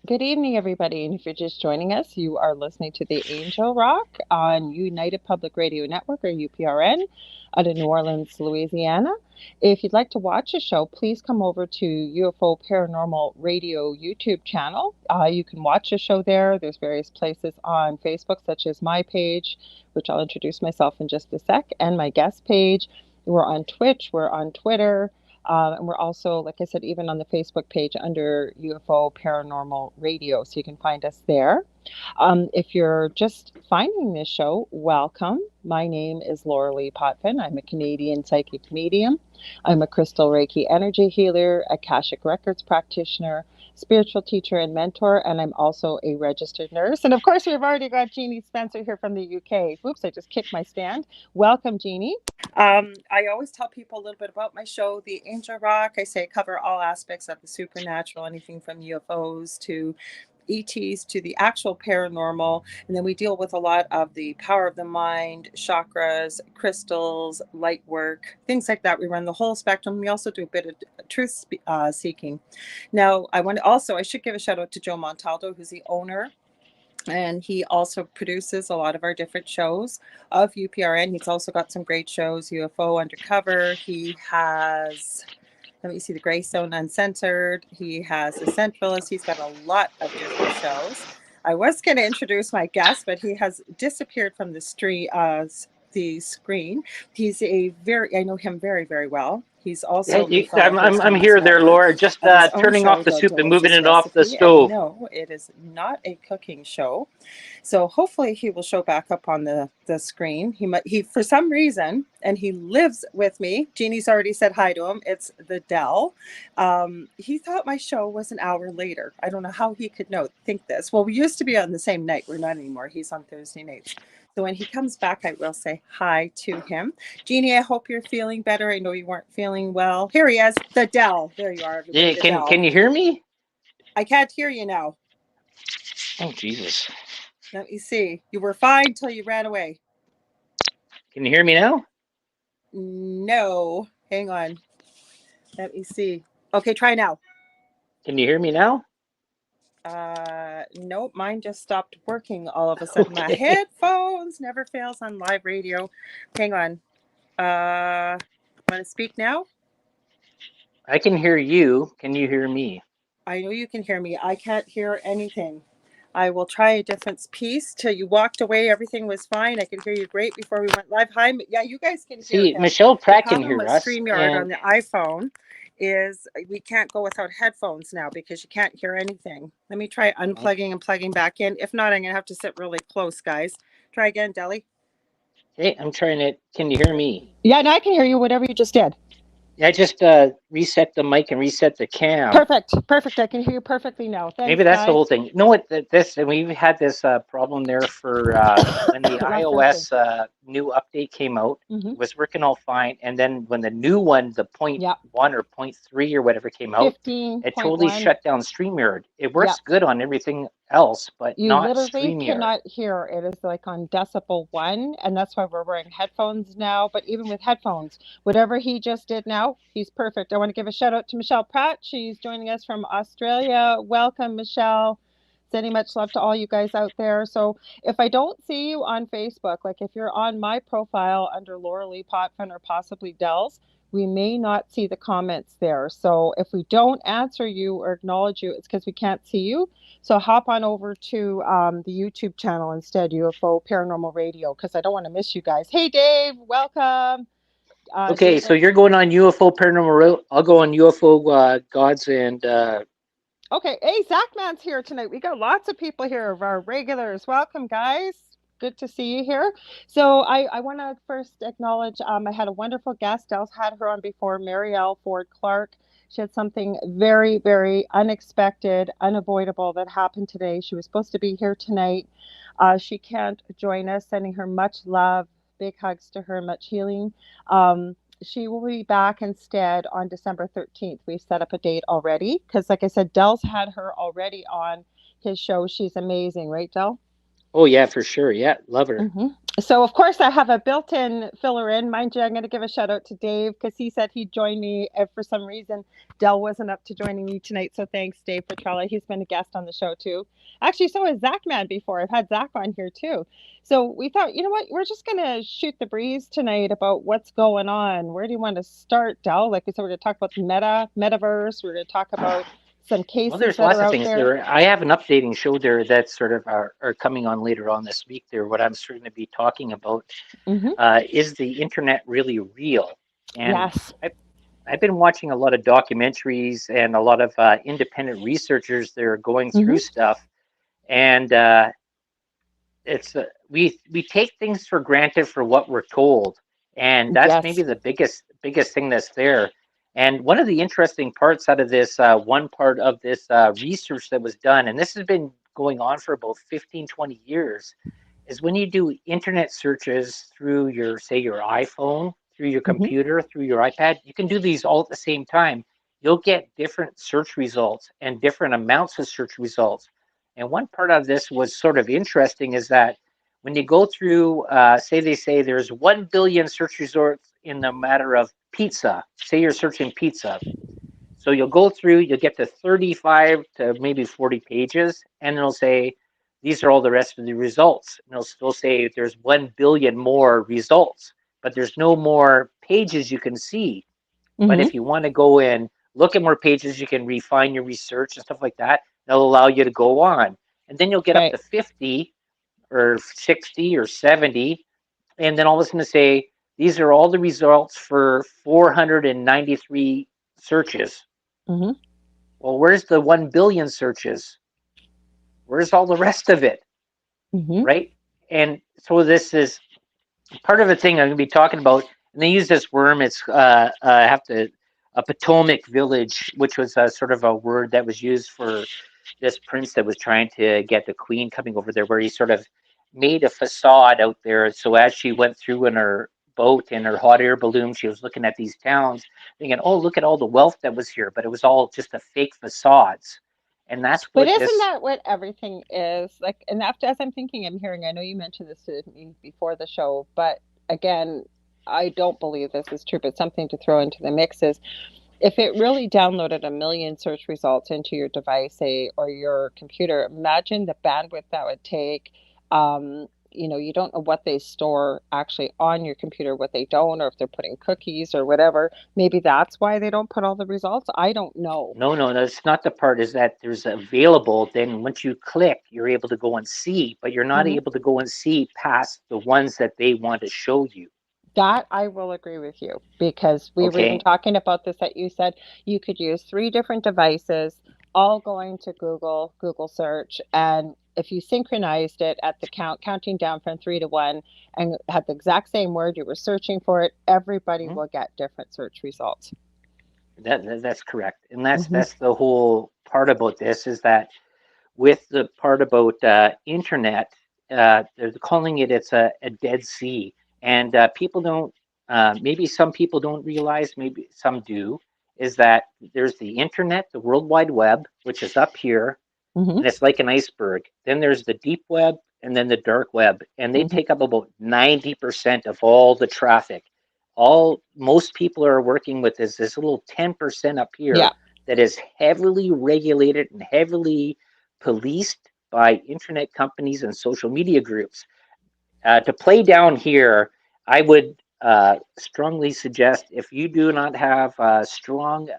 Good evening, everybody. And if you're just joining us, you are listening to the Angel Rock on United Public Radio Network, or UPRN, out of New Orleans, Louisiana. If you'd like to watch a show, please come over to UFO Paranormal Radio YouTube channel. You can watch a show there. There's various places on Facebook, such as my page, which I'll introduce myself in just a sec, and my guest page. We're on Twitch, we're on Twitter. And we're also, like I said, even on the Facebook page under UFO Paranormal Radio. So you can find us there. If you're just finding this show, welcome. My name is Lorilei Potvin. I'm a Canadian psychic medium. I'm a crystal Reiki energy healer, Akashic Records practitioner, spiritual teacher, and mentor. And I'm also a registered nurse. And of course, we've already got Jeannie Spencer here from the UK. Oops, I just kicked my stand. Welcome, Jeannie. I always tell people a little bit about my show, The Angel Rock. I say cover all aspects of the supernatural, anything from UFOs to ETs to the actual paranormal. And then we deal with a lot of the power of the mind, chakras, crystals, light work, things like that. We run the whole spectrum. We also do a bit of truth seeking. Now, I should give a shout out to Joe Montaldo, who's the owner, and he also produces a lot of our different shows of UPRN. He's also got some great shows, UFO Undercover. He has, let me see, The Gray Zone Uncensored. He has The Centralist. He's got a lot of different shows. I was going to introduce my guest, but he has disappeared from the screen. I know him very, very well. He's Yeah, also a fellow I'm first-time here guest there, member Laura. Just of his own turning show, off the The soup and moving Delicious it off the Recipe. And stove. no, it is not a cooking show. So hopefully he will show back up on the screen. He for some reason, and he lives with me. Jeannie's already said hi to him. It's the Dell. He thought my show was an hour later. I don't know how he could think this. Well, we used to be on the same night. We're not anymore. He's on Thursday nights. So when he comes back, I will say hi to him. Jeannie, I hope you're feeling better. I know you weren't feeling well. Here he is, the Dell. There you are, everybody, Yeah, the can Dell. you hear me? I can't hear you now. Oh Jesus! Let me see. You were fine till you ran away. Can you hear me now? No. Hang on. Let me see. Okay, try now. Can you hear me now? Nope. Mine just stopped working all of a sudden. My Okay. headphones never fails on live radio. Hang on. Want to speak now? I can hear you. Can you hear me? I know you can hear me. I can't hear anything. I will try a different piece till you walked away. Everything was fine. I could hear you great before we went live. Hi, yeah, you guys can hear See, him. Michelle The Pratt can problem hear with us, StreamYard on and the iPhone is we can't go without headphones now because you can't hear anything. Let me try unplugging and plugging back in. If not, I'm going to have to sit really close, guys. Try again, Deli. hey, I'm trying to. Can you hear me? Yeah, and I can hear you, whatever you just did. I just reset the mic and reset the cam. Perfect. Perfect. I can hear you perfectly now. Thanks, Maybe that's the guys. whole thing. You know what? This and we've had this problem there for when the Last Thursday. iOS new update came out. Mm-hmm. It was working all fine, and then when the new one, the point Yep. one or point three or whatever came out, it totally 15.1. shut down StreamYard. It Yep. works good on everything else, but You not literally StreamYard. cannot hear. It is like on decibel 1, and that's why we're wearing headphones now. But even with headphones, whatever he just did now, he's perfect. I want to give a shout out to Michelle Pratt. She's joining us from Australia. Welcome, Michelle. Sending much love to all you guys out there. So if I don't see you on Facebook, like if you're on my profile under Lorilei Potvin or possibly Dell's, we may not see the comments there. So if we don't answer you or acknowledge you, it's because we can't see you. So hop on over to the YouTube channel instead, UFO Paranormal Radio, because I don't want to miss you guys. Hey, Dave, welcome. Okay, so David. you're going on UFO Paranormal. I'll go on UFO Gods and. Okay, hey, Zachman's here tonight. We got lots of people here of our regulars. Welcome, guys. Good to see you here. So I want to first acknowledge I had a wonderful guest. Dell's had her on before, Marielle Ford Clark. She had something very, very unexpected, unavoidable that happened today. She was supposed to be here tonight. She can't join us. Sending her much love, big hugs to her, much healing. She will be back instead on December 13th. We've set up a date already because, like I said, Dell's had her already on his show. She's amazing, right, Dell? Oh yeah, for sure. Yeah, love her. Mm-hmm. So, of course, I have a built-in filler in. Mind you, I'm going to give a shout out to Dave because he said he'd join me if for some reason Dell wasn't up to joining me tonight. So thanks, Dave Petrella. He's been a guest on the show too. Actually, so has Zach Man before. I've had Zach on here too. So we thought, you know what, we're just going to shoot the breeze tonight about what's going on. Where do you want to start, Dell? Like we said, we're going to talk about the metaverse. We're going to talk about some Well, cases there's that lots are of out things there. there. I have an updating show there that sort of are coming on later on this week. There, what I'm starting to be talking about Mm-hmm. is the internet really real? And Yes. I, I've been watching a lot of documentaries and a lot of independent researchers that are going Mm-hmm. through stuff, and it's we take things for granted for what we're told, and that's maybe Yes. the biggest thing that's there. And one of the interesting parts out of this one part of this research that was done, and this has been going on for about 15, 20 years, is when you do internet searches through your, say, your iPhone, through your Mm-hmm. computer, through your iPad, you can do these all at the same time. You'll get different search results and different amounts of search results. And one part of this was sort of interesting is that when you go through, say they say there's 1 billion search results in the matter of pizza. Say you're searching pizza. So you'll go through, you'll get to 35 to maybe 40 pages, and it'll say, these are all the rest of the results. And it'll still say there's 1 billion more results, but there's no more pages you can see. But Mm-hmm. if you want to go in, look at more pages, you can refine your research and stuff like that. That'll allow you to go on. And then you'll get up Right. to 50 or 60 or 70. And then all of a sudden say, these are all the results for 493 searches. Mm-hmm. Well, where's the 1 billion searches? Where's all the rest of it? Mm-hmm. Right. And so this is part of the thing I'm going to be talking about. And they use this worm. It's, I have to, a Potomac village, which was a sort of a word that was used for this prince that was trying to get the queen coming over there, where he sort of made a facade out there. So as she went through in her boat in her hot air balloon, she was looking at these towns, thinking, "Oh, look at all the wealth that was here," but it was all just a fake facades, and that's But what isn't this. that what everything is? Like, and after, as I'm thinking, I'm hearing, I know you mentioned this to me before the show, but again, I don't believe this is true, but something to throw into the mix is if it really downloaded a million search results into your device, say, or your computer, imagine the bandwidth that would take. You don't know what they store actually on your computer, what they don't, or if they're putting cookies or whatever. Maybe that's why they don't put all the results. I don't know. No, no, that's not the part. Is that there's available. Then once you click, you're able to go and see, but you're not Mhm. able to go and see past the ones that they want to show you. That I will agree with you because we were even Okay. talking about this that you said you could use three different devices, all going to Google search, and if you synchronized it at the counting down from three to one, and had the exact same word you were searching for it, everybody Mhm. will get different search results. That's correct, and that's Hmm. that's the whole part about this is that with the part about internet, they're calling it it's a dead sea, and people don't. Maybe some people don't realize, maybe some do, is that there's the internet, the World Wide Web, which is up here, Hmm. and it's like an iceberg. Then there's the deep web, and then the dark web, and they Hmm. take up about 90% of all the traffic. All most people are working with is this little 10% up here Yeah. that is heavily regulated and heavily policed by internet companies and social media groups. To play down here, I would strongly suggest if you do not have a strong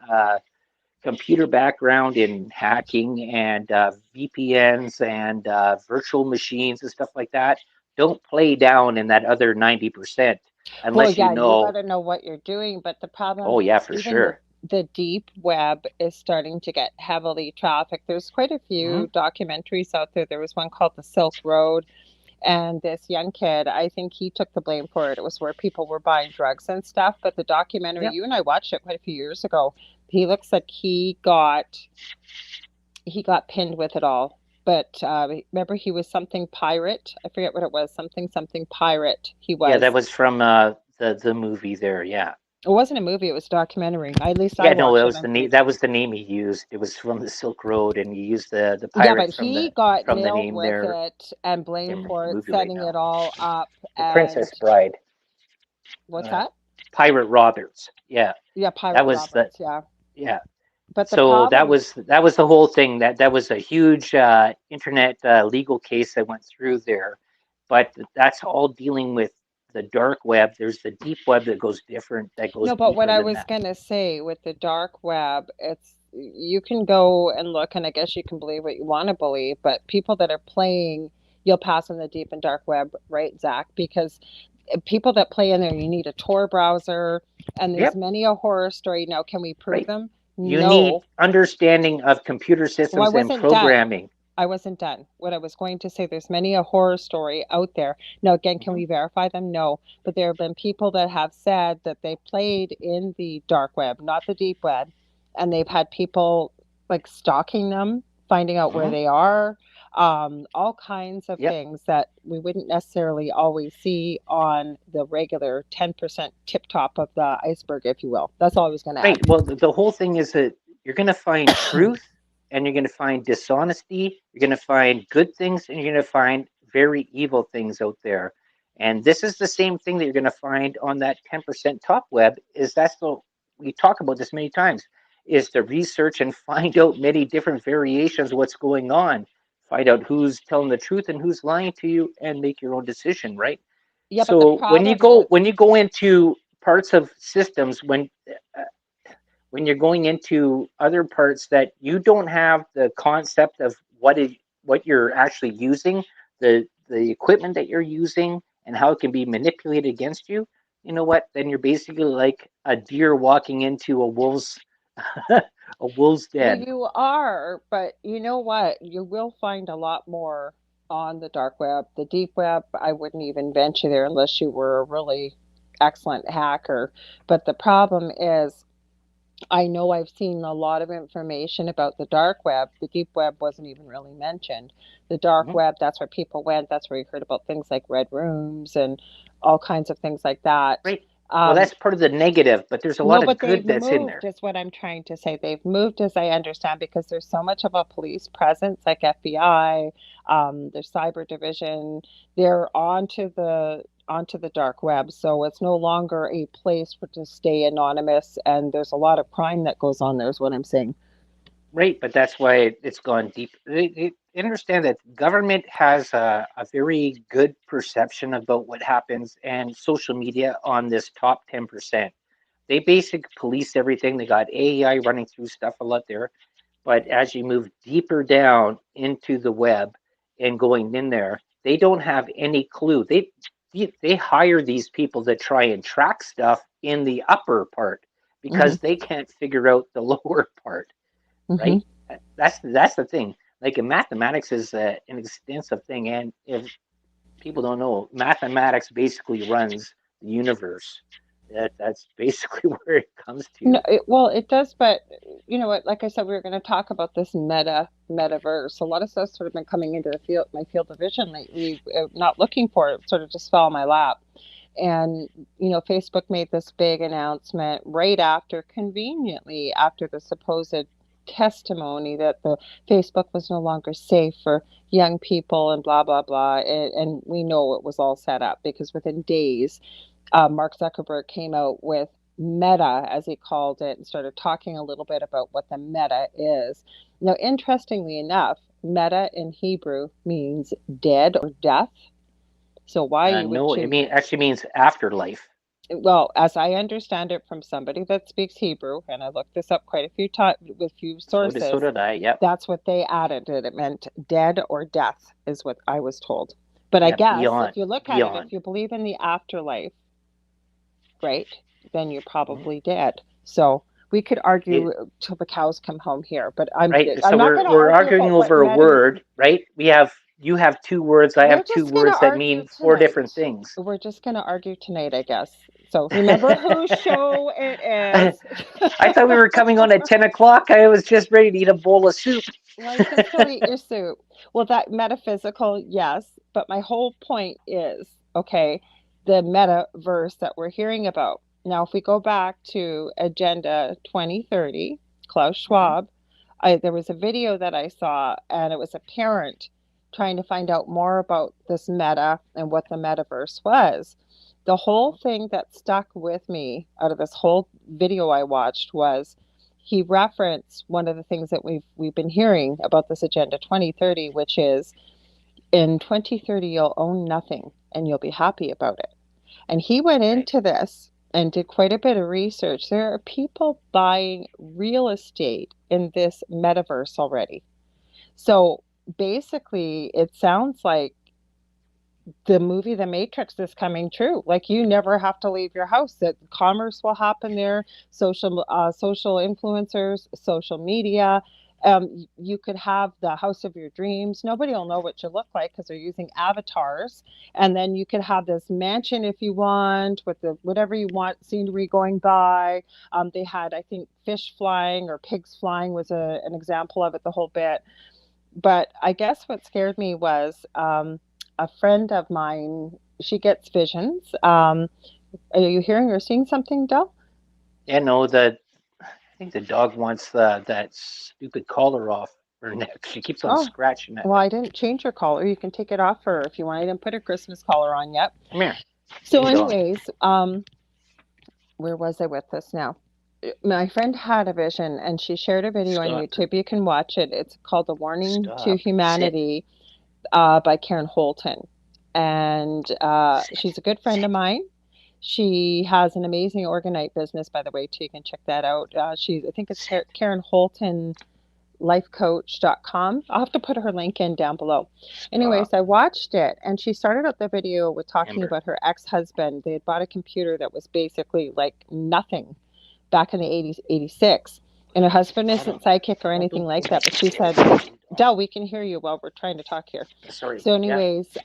computer background in hacking and VPNs and virtual machines and stuff like that, don't play down in that other 90% Well, unless you yeah, you got know. to know what you're doing, but the problem Oh, yeah, is for even the sure. the deep web is starting to get heavily trafficked. There's quite a Hmm. few documentaries out there. There was one called The Silk Road, and this young kid, I think he took the blame for it. It was where people were buying drugs and stuff, but the documentary, Yeah. you and I watched it quite a few years ago. He looks like he got pinned with it all. But remember, he was something pirate. I forget what it was. Something pirate. He Yeah, that was. was from the movie there. Yeah. It wasn't a movie, it was a documentary. At least I Yeah, no, watched it on that YouTube. was the name he used. It was from the Silk Road, and he used the Yeah, pirate but he got from the nailed name with there. it and I blamed can't remember for the it, movie right setting it now. all up. The And Princess Bride, what's uh, that? Pirate Roberts. Yeah, Yeah, that Pirate was the Roberts. Yeah. yeah. But the So problem, that was the whole thing. That was a huge internet legal case that went through there. But that's all dealing with the dark web. There's the deep web that goes different, that goes no, but what deeper I than was that. going to say with the dark web, it's you can go and look, and I guess you can believe what you want to believe, but people that are playing, you'll pass on the deep and dark web, right, Zach? Because people that play in there, you need a Tor browser, and there's Yep, many a horror story. Now, can we prove right. them? You need No. understanding of computer Well, I systems and wasn't done. programming. I wasn't done. What I was going to say, there's many a horror story out there. Now, again, can Mhm. we verify them? No. But there have been people that have said that they played in the dark web, not the deep web, and they've had people like stalking them, finding out where Mhm. they are, all kinds of Yep. things that we wouldn't necessarily always see on the regular 10% tip top of the iceberg, if you will. That's all I was going to add. Right. Well, the whole thing is that you're going to find truth and you're going to find dishonesty. You're going to find good things and you're going to find very evil things out there. And this is the same thing that you're going to find on that 10% top web is that's the we talk about this many times is to research and find out many different variations of what's going on. Find out who's telling the truth and who's lying to you and make your own decision, right? Yeah, but the So problem is, when you go into parts of systems uh, when you're going into other parts that you don't have the concept of what you're actually using, the equipment that you're using and how it can be manipulated against you, you know what? Then you're basically like a deer walking into a wolf's a wolf's well, den. you are, but you know what? You will find a lot more on the dark web. The deep web, I wouldn't even venture there unless you were a really excellent hacker. But the problem is, I know I've seen a lot of information about the dark web. The deep web wasn't even really mentioned. The dark Mhm. web, that's where people went. That's where you heard about things like red rooms and all kinds of things like that. Right. Well, Um, that's part of the negative, but there's a lot no, of but they've good that's in moved, there. is what I'm trying to say. They've moved, as I understand, because there's so much of a police presence, like FBI, there's cyber division. They're onto the dark web, so it's no longer a place for to stay anonymous. And there's a lot of crime that goes on there, is what I'm saying. Right, but that's why it's gone deep. They understand that government has a very good perception about what happens and social media on this top 10%. They basic police everything. They got AI running through stuff a lot there. But as you move deeper down into the web and going in there, they don't have any clue. They hire these people that try and track stuff in the upper part Hmm. because they can't figure out the lower part, Hmm. right? That's the thing. Like in mathematics is an extensive thing, and if people don't know, mathematics basically runs the universe. That's basically where it comes No, to. well, it does, but you know what? Like I said, we were going to talk about this metaverse. A lot of stuff's sort of been coming into the field, my field of vision lately. Not looking for it, sort of just fell in my lap. And Facebook made this big announcement right after, conveniently after the supposed testimony that the Facebook was no longer safe for young people and blah blah blah. And we know it was all set up because within days Mark Zuckerberg came out with Meta, as he called it, and started talking a little bit about what the meta is. Now, interestingly enough, meta in Hebrew means dead or death. So, why you would No, it choose, actually means afterlife. well, as I understand it from somebody that speaks Hebrew, and I looked this up quite a few times with few So sources, did I. Yep, that's what they added. It meant dead or death, is what I was told. But I yeah, guess if beyond, you look at it, if beyond. you believe in the afterlife, right, then you're Mhm. probably dead. So we could argue It, till the cows come home here, but I'm right. I'm So not going to we're argue arguing about what over a meta means. word, right? We have you have two words. I We're have two just going to words that argue mean four tonight. different things. We're just going to argue tonight, I guess. So remember whose show it I is. thought we were coming on at 10 o'clock. I was just ready to eat a bowl of soup. Well, you can still eat your soup. Well, that metaphysical, yes, but my whole point is, okay, the metaverse that we're hearing about. Now, if we go back to Agenda 2030, Klaus Hmm. Schwab, there was a video that I saw, and it was a parent trying to find out more about this meta and what the metaverse was. The whole thing that stuck with me out of this whole video I watched was he referenced one of the things that we've been hearing about this Agenda 2030, which is in 2030 you'll own nothing and you'll be happy about it. And he went Right. into this and did quite a bit of research. There are people buying real estate in this metaverse already. So basically, it sounds like the movie The Matrix is coming true. Like you never have to leave your house. That commerce will happen there. Social influencers, social media. You could have the house of your dreams. Nobody will know what you look like because they're using avatars. And then you could have this mansion if you want, with the whatever you want scenery going by. They had, I think, fish flying or pigs flying was an example of it. The whole bit. But I guess what scared me was a friend of mine. She gets visions. Are you hearing or seeing something, Del? Yeah, no, I think the dog wants that stupid collar off her neck. She keeps on Oh, scratching at well, it. I didn't change her collar. You can take it off her if you want. I didn't put a Christmas collar on yet. Come here. So, Ding dong. anyways, where was I with this now? My friend had a vision and she shared a video on Stop. YouTube. You can watch it. It's called The Warning to Stop. Sit. Humanity by Karen Holton. And Sit. she's a good friend of Sit. mine. She has an amazing organite business, by the way, too. You can check that out. I think it's Sit. Karen Holton lifecoach.com. I'll have to put her link in down below. Stop. Anyways, I watched it and she started out the video with talking Amber. about her ex-husband. They had bought a computer that was basically like nothing back in the 80s, 86. And her husband Shut isn't up. psychic or No, anything like don't that, but she sit. said, Ding dong. Del, we can hear you while we're trying to talk here. Sorry. So, Yeah. anyways,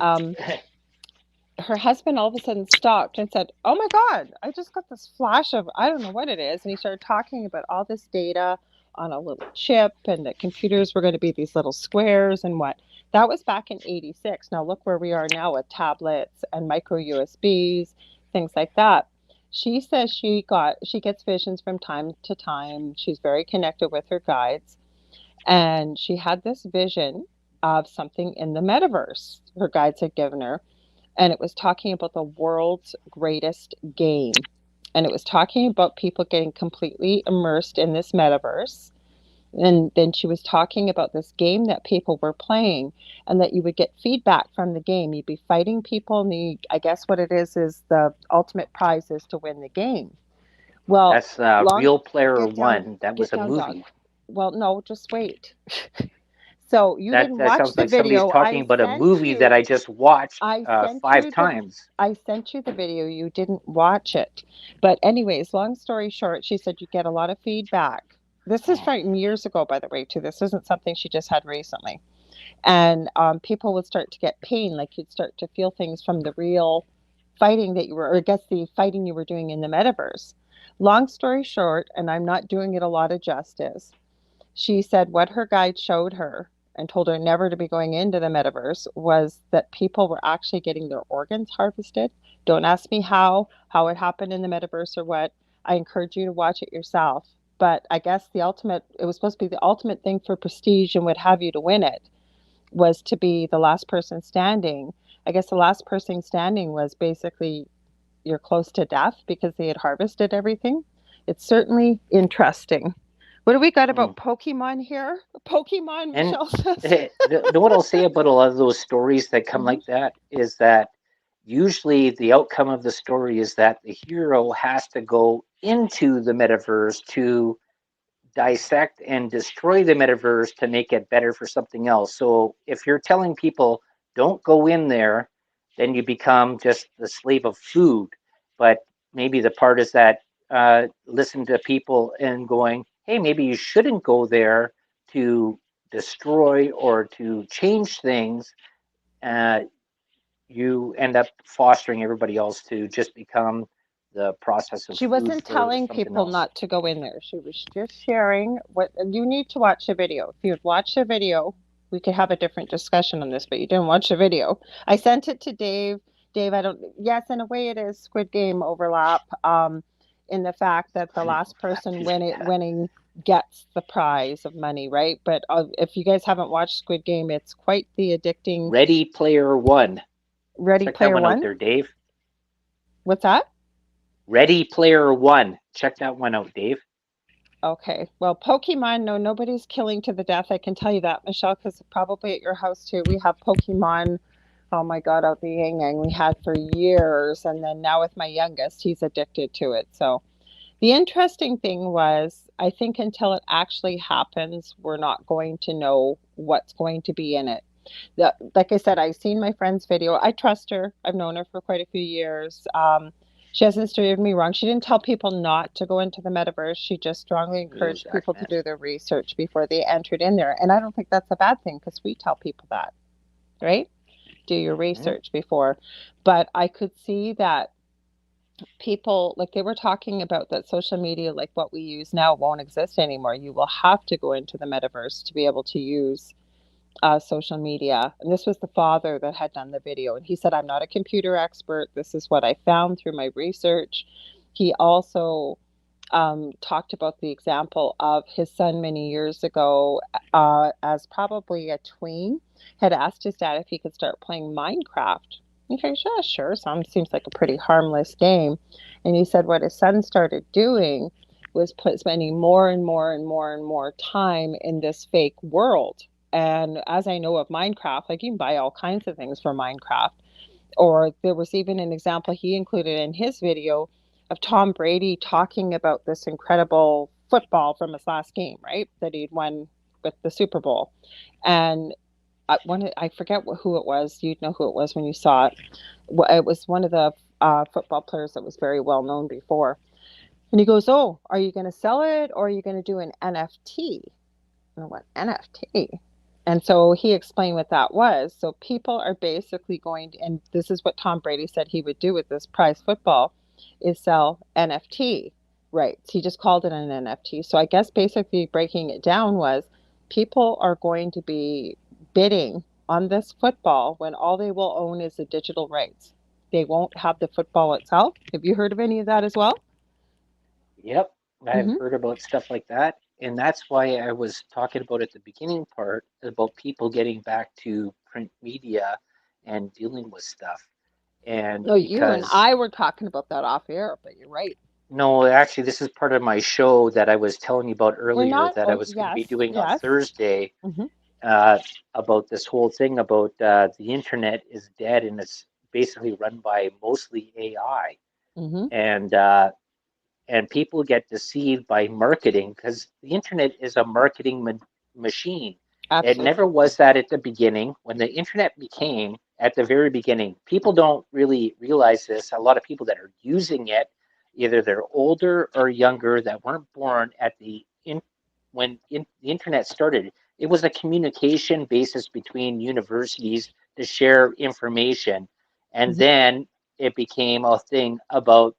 her husband all of a sudden stopped and said, "Oh my God, I just got this flash of, I don't know what it is." And he started talking about all this data on a little chip and that computers were going to be these little squares and what. That was back in 86. Now look where we are now with tablets and micro USBs, things like that. She says she gets visions from time to time. She's very connected with her guides. And she had this vision of something in the metaverse her guides had given her, and it was talking about the world's greatest game. And it was talking about people getting completely immersed in this metaverse. And then she was talking about this game that people were playing and that you would get feedback from the game. You'd be fighting people, and I guess what it is the ultimate prize is to win the game. Well, That's long Real Player get down, One. That was get a down, dog. movie. Well, no, just wait. So you That didn't that watch sounds the like somebody's video. talking about a movie that I just watched I sent five you the times. I sent you the video. You didn't watch it. But anyways, long story short, she said you get a lot of feedback. This is Oh, from years ago, by the way, too. This isn't something she just had recently. And people would start to get pain, like you'd start to feel things from the real fighting that you were, or I guess the fighting you were doing in the metaverse. Long story short, and I'm not doing it a lot of justice, she said what her guide showed her and told her never to be going into the metaverse was that people were actually getting their organs harvested. Don't ask me how it happened in the metaverse or what. I encourage you to watch it yourself. But I guess it was supposed to be the ultimate thing for prestige and what have you to win it was to be the last person standing. I guess the last person standing was basically you're close to death because they had harvested everything. It's certainly interesting. What do we got mm. about Pokemon here? Pokemon, And Michelle says. the what I'll say about a lot of those stories that come Mm-hmm. like that is that usually the outcome of the story is that the hero has to go into the metaverse to dissect and destroy the metaverse to make it better for something else. So if you're telling people don't go in there, then you become just the slave of food. But maybe the part is that listen to people and going, hey, maybe you shouldn't go there to destroy or to change things. Uh, you end up fostering everybody else to just become the process of She food wasn't for telling something people else. not to go in there. She was just sharing what you need to watch the video. If you had watched the video, we could have a different discussion on this, but you didn't watch the video. I sent it to Dave. Dave, I don't, yes, in a way it is Squid Game overlap. in the fact that the last person Yeah. winning gets the prize of money, right? But if you guys haven't watched Squid Game, it's quite the addicting. Ready Player One. Ready Check that Player one out One. there, Dave. What's that? Ready Player One. Check that one out, Dave. Okay. Well, Pokemon, no, nobody's killing to the death. I can tell you that, Michelle, because probably at your house too, we have Pokemon. Oh my God, out the yin yang we had for years. And then now with my youngest, he's addicted to it. So the interesting thing was, I think until it actually happens, we're not going to know what's going to be in it. Like I said, I've seen my friend's video. I trust her. I've known her for quite a few years. She hasn't steered me wrong. She didn't tell people not to go into the metaverse. She just strongly Ooh, encouraged people to darkness. do their research before they entered in there. And I don't think that's a bad thing because we tell people that, right? Do your Mm-hmm. research before. But I could see that people, like they were talking about that social media, like what we use now, won't exist anymore. You will have to go into the metaverse to be able to use social media. And this was the father that had done the video. And he said, I'm not a computer expert. This is what I found through my research. He also talked about the example of his son many years ago, as probably a tween, had asked his dad if he could start playing Minecraft. He figured, yeah, sure. Seems like a pretty harmless game. And he said what his son started doing was spending more and more and more and more time in this fake world. And as I know of Minecraft, like you can buy all kinds of things for Minecraft. Or there was even an example he included in his video of Tom Brady talking about this incredible football from his last game, right? That he'd won with the Super Bowl. And I forget who it was. You'd know who it was when you saw it. It was one of the football players that was very well known before. And he goes, "Oh, are you going to sell it or are you going to do an NFT?" And I went, "NFT?" And so he explained what that was. So people are basically going to, and this is what Tom Brady said he would do with this prize football, is sell NFT rights. He just called it an NFT. So I guess basically breaking it down was people are going to be bidding on this football when all they will own is the digital rights. They won't have the football itself. Have you heard of any of that as well? Yep, I've Mm-hmm. heard about stuff like that. And that's why I was talking about at the beginning part about people getting back to print media and dealing with stuff. And No, you and because, I were talking about that off air, but you're right. no, actually, this is part of my show that I was telling you about We're earlier not. that I Oh, was going to be yes, doing on yes. Thursday, Hmm. uh, about this whole thing about the internet is dead and it's basically run by mostly AI. Hmm. And people get deceived by marketing because the internet is a marketing machine. It never Absolutely. was that at the beginning. When the internet became at the very beginning, people don't really realize this. A lot of people that are using it, either they're older or younger that weren't born at the internet started. It was a communication basis between universities to share information, and Hmm. then it became a thing about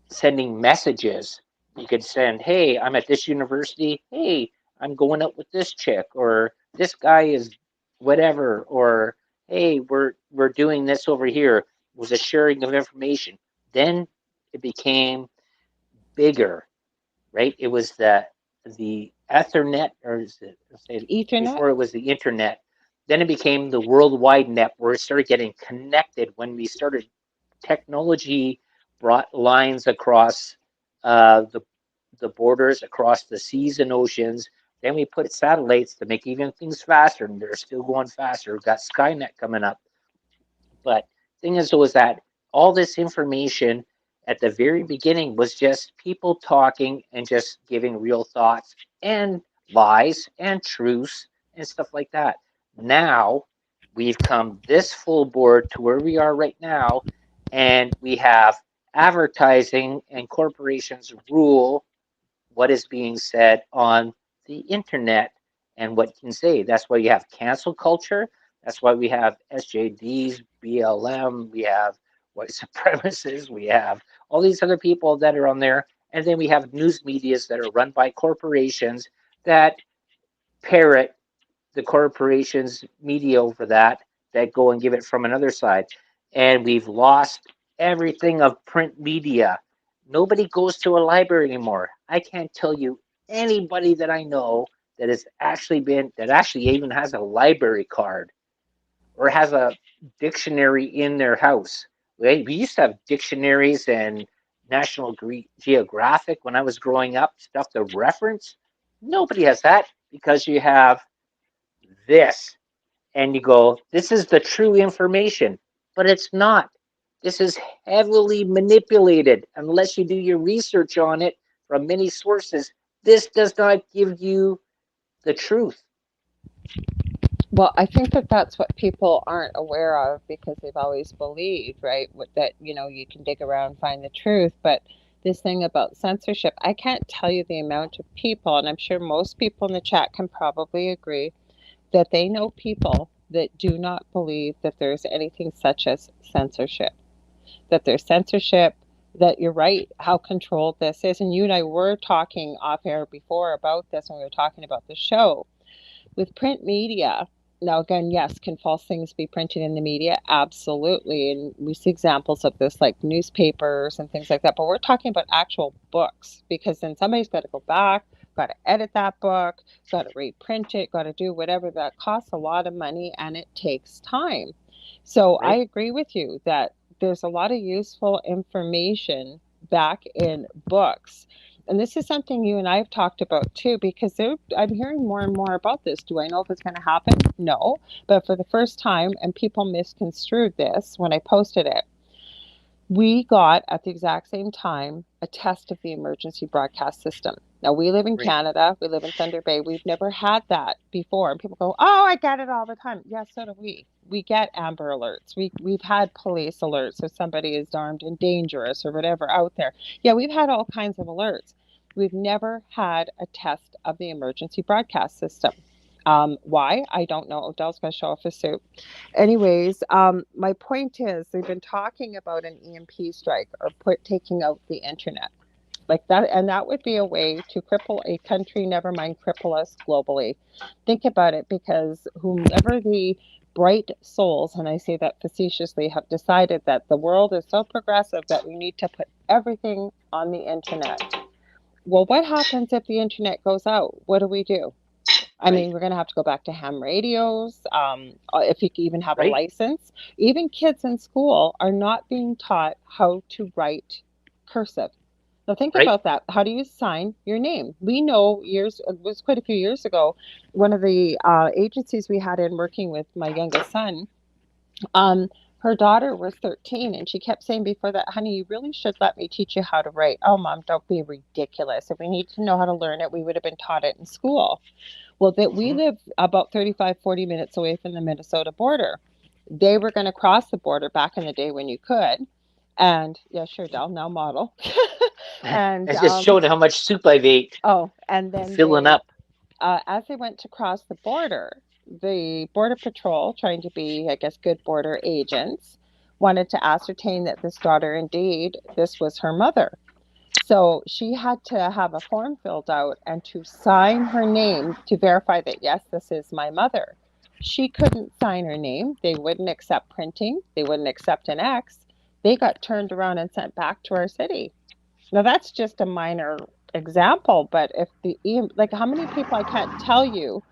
sending messages. You could send, "Hey, I'm at this university. Hey, I'm going out with this chick," or "This guy is whatever," or "Hey, we're doing this over here." It was a sharing of information. Then it became bigger, right? It was the Ethernet, or is it, say, Ethernet. before it was the internet. Then it became the worldwide net, where it started getting connected when we started technology brought lines across the borders, across the seas and oceans. Then we put satellites to make even things faster, and they're still going faster. We've got Skynet coming up. But thing is, was that all this information at the very beginning was just people talking and just giving real thoughts and lies and truths and stuff like that. Now we've come this full board to where we are right now, and we have advertising and corporations rule what is being said on the internet and what you can say. That's why you have cancel culture. That's why we have SJDs, BLM, we have white supremacists, we have all these other people that are on there. And then we have news medias that are run by corporations that parrot the corporations' media over that go and give it from another side. And we've lost everything of print media. Nobody goes to a library anymore. I can't tell you anybody that I know that has actually been that actually even has a library card or has a dictionary in their house. We used to have dictionaries and National Geographic when I was growing up, stuff to reference. Nobody has that because you have this and you go, this is the true information, but it's not. This is heavily manipulated unless you do your research on it from many sources. This does not give you the truth. Well, I think that that's what people aren't aware of because they've always believed, right, that you can dig around, find the truth. But this thing about censorship, I can't tell you the amount of people, and I'm sure most people in the chat can probably agree that they know people that do not believe that there's anything such as censorship, that there's censorship, that you're right, how controlled this is. And you and I were talking off air before about this when we were talking about the show with print media. Now, again, yes, can false things be printed in the media? Absolutely. And we see examples of this like newspapers and things like that. But we're talking about actual books because then somebody's got to go back, got to edit that book, got to reprint it, got to do whatever. That costs a lot of money and it takes time. So I Right? agree with you that there's a lot of useful information back in books. And this is something you and I have talked about too, because I'm hearing more and more about this. Do I know if it's going to happen? No. But for the first time, and people misconstrued this when I posted it, we got at the exact same time a test of the emergency broadcast system. Now, we live in Right. Canada, we live in Thunder Bay. We've never had that before. And people go, oh, I get it all the time. Yes, so do we. We get Amber Alerts. We've had police alerts if somebody is armed and dangerous or whatever out there. Yeah, we've had all kinds of alerts. We've never had a test of the emergency broadcast system. Why? I don't know. Odell's going to show off his suit. Anyways, my point is they've been talking about an EMP strike or taking out the internet like that, and that would be a way to cripple a country, never mind cripple us globally. Think about it, because whomever the bright souls, and I say that facetiously, have decided that the world is so progressive that we need to put everything on the internet. Well, what happens if the internet goes out? What do we do? I Right. mean, we're going to have to go back to ham radios. If you even have a Right. license, even kids in school are not being taught how to write cursive. Now, think Right. about that. How do you sign your name? We know it was quite a few years ago, one of the agencies we had in working with my youngest son, um, her daughter was 13 and she kept saying before that, honey, you really should let me teach you how to write. Oh, mom, don't be ridiculous. If we need to know how to learn it, we would have been taught it in school. Well, that we Hmm. live about 35, 40 minutes away from the Minnesota border. They were going to cross the border back in the day when you could. And yeah, sure, Dell, now model. and It just showed how much soup I've ate. and I'm then filling up. as they went to cross the border, the Border Patrol, trying to be, I guess, good border agents, wanted to ascertain that this daughter, indeed, this was her mother. So she had to have a form filled out and to sign her name to verify that, yes, this is my mother. She couldn't sign her name. They wouldn't accept printing, they wouldn't accept an X. They got turned around and sent back to our city. Now, that's just a minor example, but if like how many people I can't tell you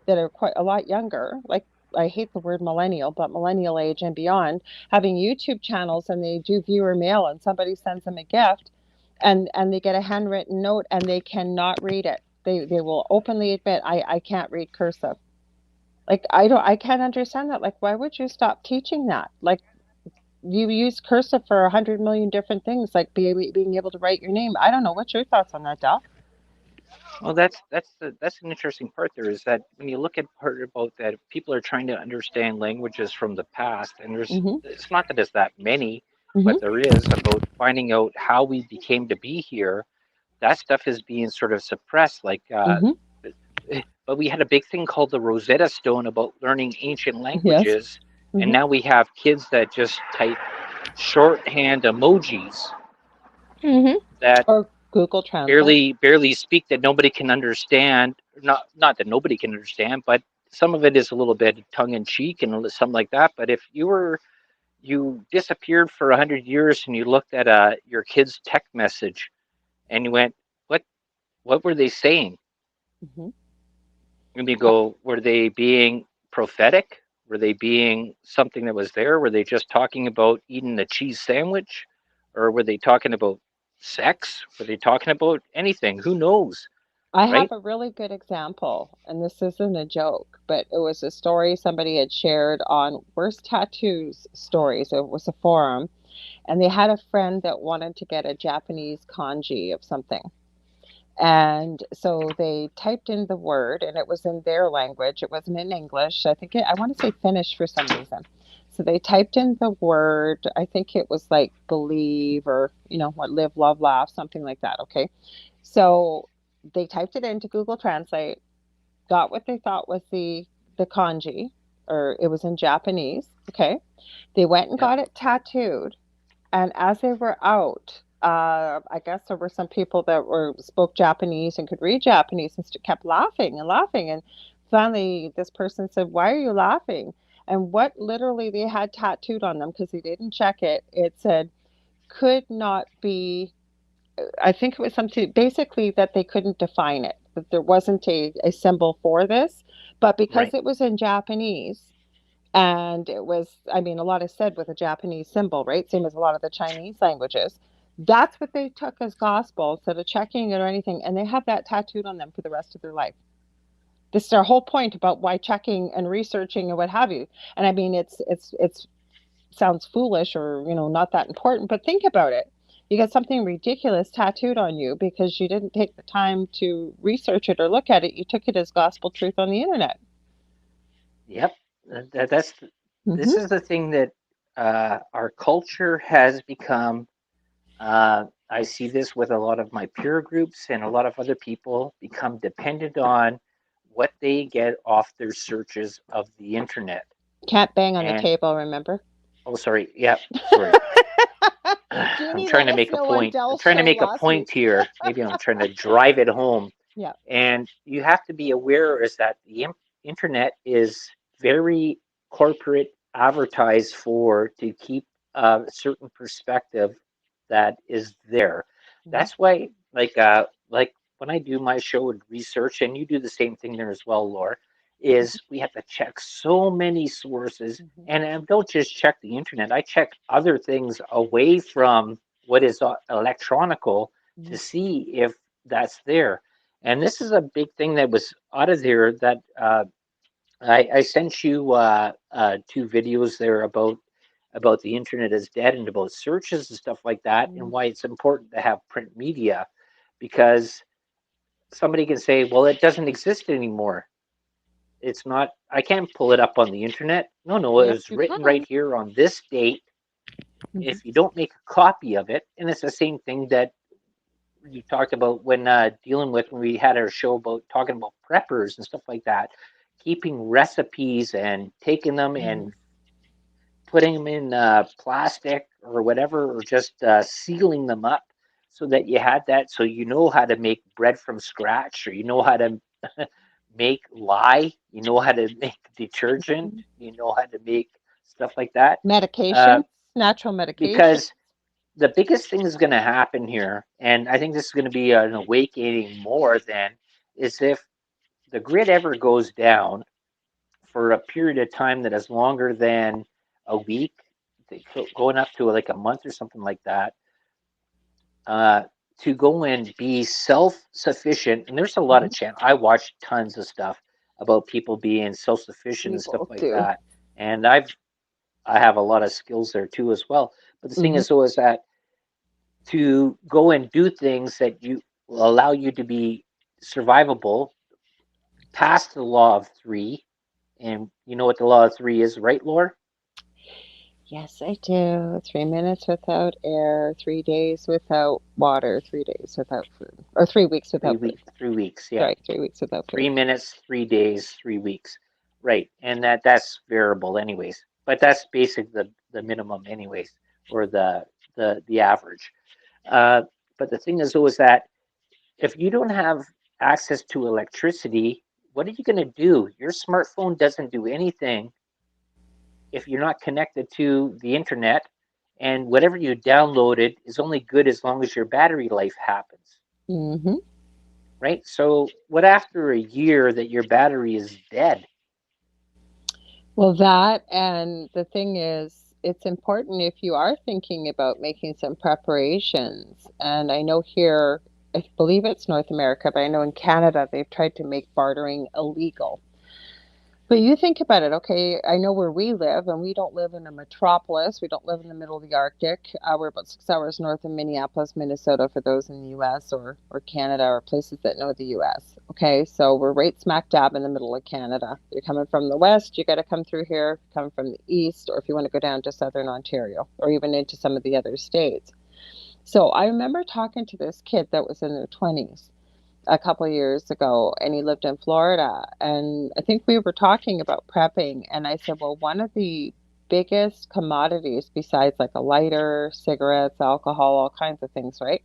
that are quite a lot younger, like I hate the word millennial, but millennial age and beyond, having YouTube channels and they do viewer mail and somebody sends them a gift and they get a handwritten note and they cannot read it. They will openly admit I can't read cursive. Like I can't understand that. Like why would you stop teaching that? Like you use cursive for 100 million different things, like being able to write your name. I don't know. What's your thoughts on that, Del? Well, that's an interesting part there is that when you look at part about that people are trying to understand languages from the past, and there's Mm-hmm. it's not that there's that many, but Mm-hmm. there is about finding out how we became to be here. That stuff is being sort of suppressed. Mm-hmm. But we had a big thing called the Rosetta Stone about learning ancient Yes. languages, and Mm-hmm. now we have kids that just type shorthand emojis Mm-hmm. that Or Google Translate. barely speak that nobody can understand. Not that nobody can understand, but some of it is a little bit tongue in cheek and something like that. But if you disappeared for 100 years and you looked at your kid's text message and you went, what what were they saying? Hmm. And you go, were they being prophetic? Were they being something that was there? Were they just talking about eating a cheese sandwich? Or were they talking about sex? Were they talking about anything? Who knows? I have Right? a really good example, and this isn't a joke, but it was a story somebody had shared on worst tattoos stories. It was a forum, and they had a friend that wanted to get a Japanese kanji of something. And so they typed in the word, and it was in their language. It wasn't in English. I want to say Finnish for some reason. So they typed in the word. I think it was like believe or, what, live, love, laugh, something like that. Okay. So they typed it into Google Translate, got what they thought was the kanji, or it was in Japanese. Okay. They went and Yep. got it tattooed, and as they were out, I guess there were some people that were spoke Japanese and could read Japanese and kept laughing and laughing. And finally, this person said, "Why are you laughing?" And what literally they had tattooed on them, because they didn't check it, it said, "Could not be." I think it was something basically that they couldn't define it, that there wasn't a symbol for this, but because Right. it was in Japanese, and it was, I mean, a lot is said with a Japanese symbol, right? Same as a lot of the Chinese languages. That's what they took as gospel instead of checking it or anything. And they have that tattooed on them for the rest of their life. This is our whole point about why checking and researching and what have you. And I mean, it's sounds foolish or, not that important, but think about it. You got something ridiculous tattooed on you because you didn't take the time to research it or look at it. You took it as gospel truth on the internet. Yep. That's this Hmm. is the thing that our culture has become. I see this with a lot of my peer groups and a lot of other people become dependent on what they get off their searches of the internet. Can't bang on the And table, remember? oh, sorry. Yeah, sorry. I'm Jeannie trying let to us make a know on point. I'm Dell's trying to show make a last point week. here. Maybe I'm trying to drive it home. Yeah. And you have to be aware is that the internet is very corporate advertised for to keep a certain perspective that is there. Hmm. That's why, like when I do my show and research, and you do the same thing there as well, Laura, is we have to check so many sources, Hmm. and I don't just check the internet. I check other things away from what is electronical Hmm. to see if that's there. And this is a big thing that was out of there that I sent you two videos there about the internet is dead and about searches and stuff like that, and Hmm. why it's important to have print media, because somebody can say, well, it doesn't exist anymore. It's not. I can't pull it up on the internet. No, no, it Yep, was you written right can. here on this date. Hmm. If you don't make a copy of it, and it's the same thing that you talked about when dealing with when we had our show about talking about preppers and stuff like that, keeping recipes and taking them Hmm. and putting them in plastic or whatever, or just sealing them up so that you had that, so you know how to make bread from scratch, or you know how to make lye, you know how to make detergent, you know how to make stuff like that. Uh, Medications, natural medications. because the biggest thing is going to happen here, and I think this is going to be an awakening more than, is if the grid ever goes down for a period of time that is longer than a week, going up to like a month or something like that, uh, to go and be self-sufficient. And there's a lot Hmm. of I watch tons of stuff about people being self-sufficient We and stuff both like do. that, and I have a lot of skills there too as well. But the thing Hmm. is, though, is that to go and do things that you will allow you to be survivable past the law of three. And you know what the law of three is, right, Laura? Yes, I do. 3 minutes without air, 3 days without water, 3 days without food, or 3 weeks without food. 3 weeks, yeah. Sorry, 3 weeks without food. 3 minutes, 3 days, 3 weeks. Right. And that's variable anyways. But that's basic the minimum anyways, or the average. Uh, but the thing is though is that if you don't have access to electricity, what are you going to do? Your smartphone doesn't do anything if you're not connected to the internet, and whatever you downloaded is only good as long as your battery life happens, Hmm. right? So what after a year that your battery is dead? Well, that and the thing is, it's important if you are thinking about making some preparations. And I know here, I believe it's North America, but I know in Canada they've tried to make bartering illegal. But you think about it, okay? I know where we live, and we don't live in a metropolis. We don't live in the middle of the Arctic. We're about 6 hours north of Minneapolis, Minnesota, for those in the US or Canada or places that know the US. Okay, so we're right smack dab in the middle of Canada. You're coming from the west, you got to come through here, come from the east, or if you want to go down to southern Ontario or even into some of the other states. So I remember talking to this kid that was in their 20s a couple of years ago, and he lived in Florida. And I think we were talking about prepping, and I said, well, one of the biggest commodities besides like a lighter, cigarettes, alcohol, all kinds of things, right,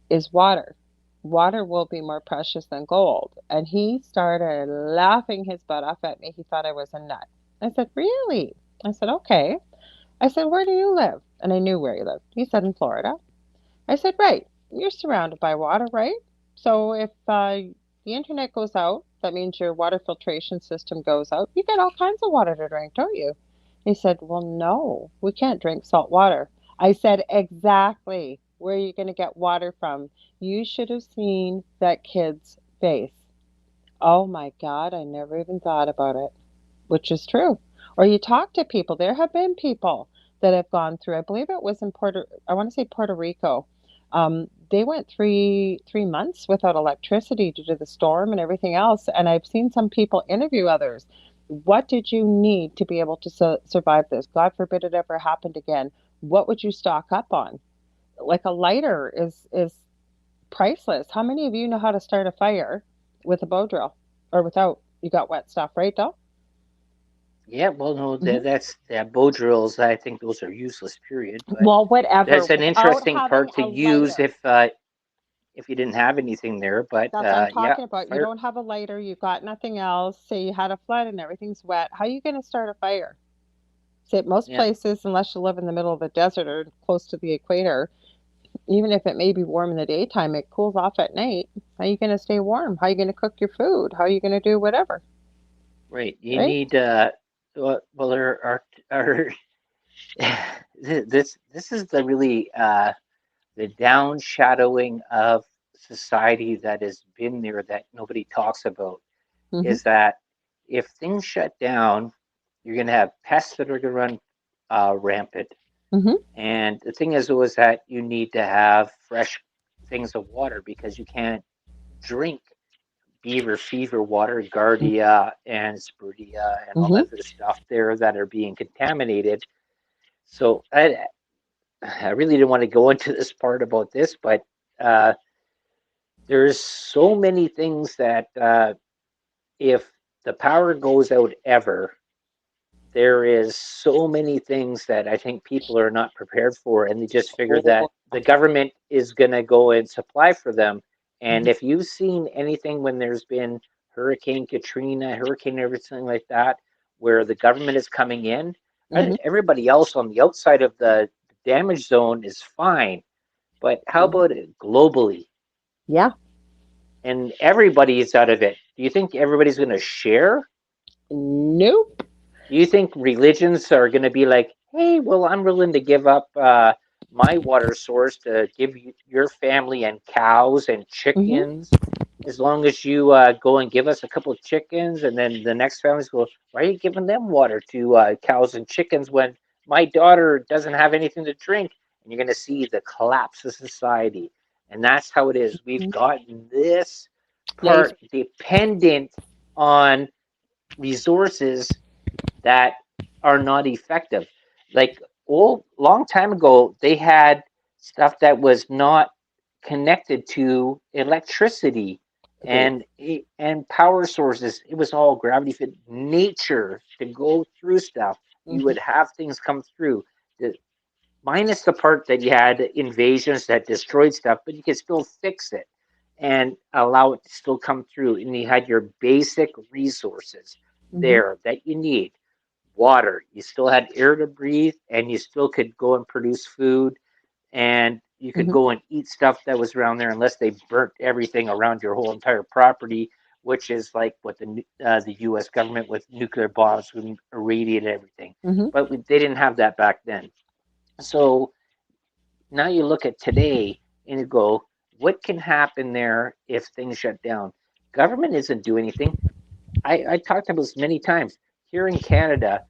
is water. Water will be more precious than gold. And he started laughing his butt off at me. He thought I was a nut. I said, really? I said, okay. I said, where do you live? And I knew where he lived. He said, in Florida. I said, right, you're surrounded by water, right? So if the internet goes out, that means your water filtration system goes out. You get all kinds of water to drink, don't you? He said, well, no, we can't drink salt water. I said, exactly. Where are you going to get water from? You should have seen that kid's face. Oh my God, I never even thought about it, which is true. Or you talk to people. There have been people that have gone through. I believe it was in I want to say Puerto Rico. They went three months without electricity due to the storm and everything else. And I've seen some people interview others. What did you need to be able to survive this? God forbid it ever happened again. What would you stock up on? Like a lighter is priceless. How many of you know how to start a fire with a bow drill or without? You got wet stuff, right, Del? Yeah, well, no, Hmm. that's that bow drills. I think those are useless, period. But Well, whatever, that's an without interesting having part to a use lighter. if you didn't have anything there. But That's what I'm yeah, talking about. You fire. don't have a lighter, you've got nothing else. Say you had a flood and everything's wet. How are you going to start a fire? Say most Yeah, places, unless you live in the middle of the desert or close to the equator, even if it may be warm in the daytime, it cools off at night. How are you going to stay warm? How are you going to cook your food? How are you going to do whatever? right. You Right? need well, our this is the really the down shadowing of society that has been there that nobody talks about Mm-hmm. is that if things shut down, you're going to have pests that are going to run rampant. Mm-hmm. And the thing is, was that you need to have fresh things of water because you can't drink beaver fever water, Gardia and Spuridia and all that Mm-hmm. other stuff there that are being contaminated. So I really didn't want to go into this part about this, but uh, there's so many things that if the power goes out ever, there is so many things that I think people are not prepared for, and they just figure Oh, that the government is going to go and supply for them. And mm-hmm. if you've seen anything when there's been Hurricane Katrina, Hurricane everything like that, where the government is coming in, Mm-hmm. everybody else on the outside of the damage zone is fine. But how Mm-hmm. about it globally? Yeah. And everybody is out of it. Do you think everybody's going to share? Nope. Do you think religions are going to be like, hey, well, I'm willing to give up my water source to give you, your family and cows and Mm-hmm. chickens as long as you go and give us a couple of chickens? And then the next families go, why are you giving them water to cows and chickens when my daughter doesn't have anything to drink? And you're going to see the collapse of society. And that's how it is. We've gotten this Lazy. part dependent on resources that are not effective. Like long time ago, they had stuff that was not connected to electricity Agreed. and power sources. It was all gravity fed nature to go through stuff. You Mm-hmm. would have things come through. The, minus the part that you had invasions that destroyed stuff, but you could still fix it and allow it to still come through. And you had your basic resources Mm-hmm. there that you need. water. You still had air to breathe, and you still could go and produce food, and you could Hmm. go and eat stuff that was around there, unless they burnt everything around your whole entire property, which is like what the U.S. government with nuclear bombs would irradiate everything. Hmm. But they didn't have that back then. So now you look at today and you go, what can happen there if things shut down? Government isn't doing anything. I talked about this many times. Here in Canada,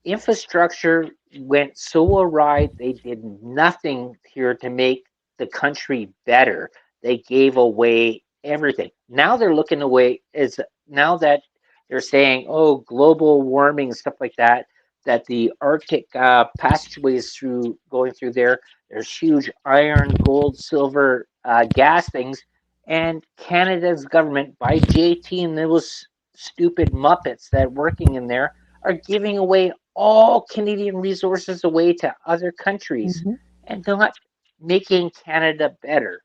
infrastructure went so awry, they did nothing here to make the country better. They gave away everything. Now they're looking away is now that they're saying, oh, global warming and stuff like that, that the Arctic passageways through going through there, there's huge iron, gold, silver gas things, and Canada's government by JT and those stupid muppets that are working in there are giving away all Canadian resources away to other countries Hmm. and not making Canada better.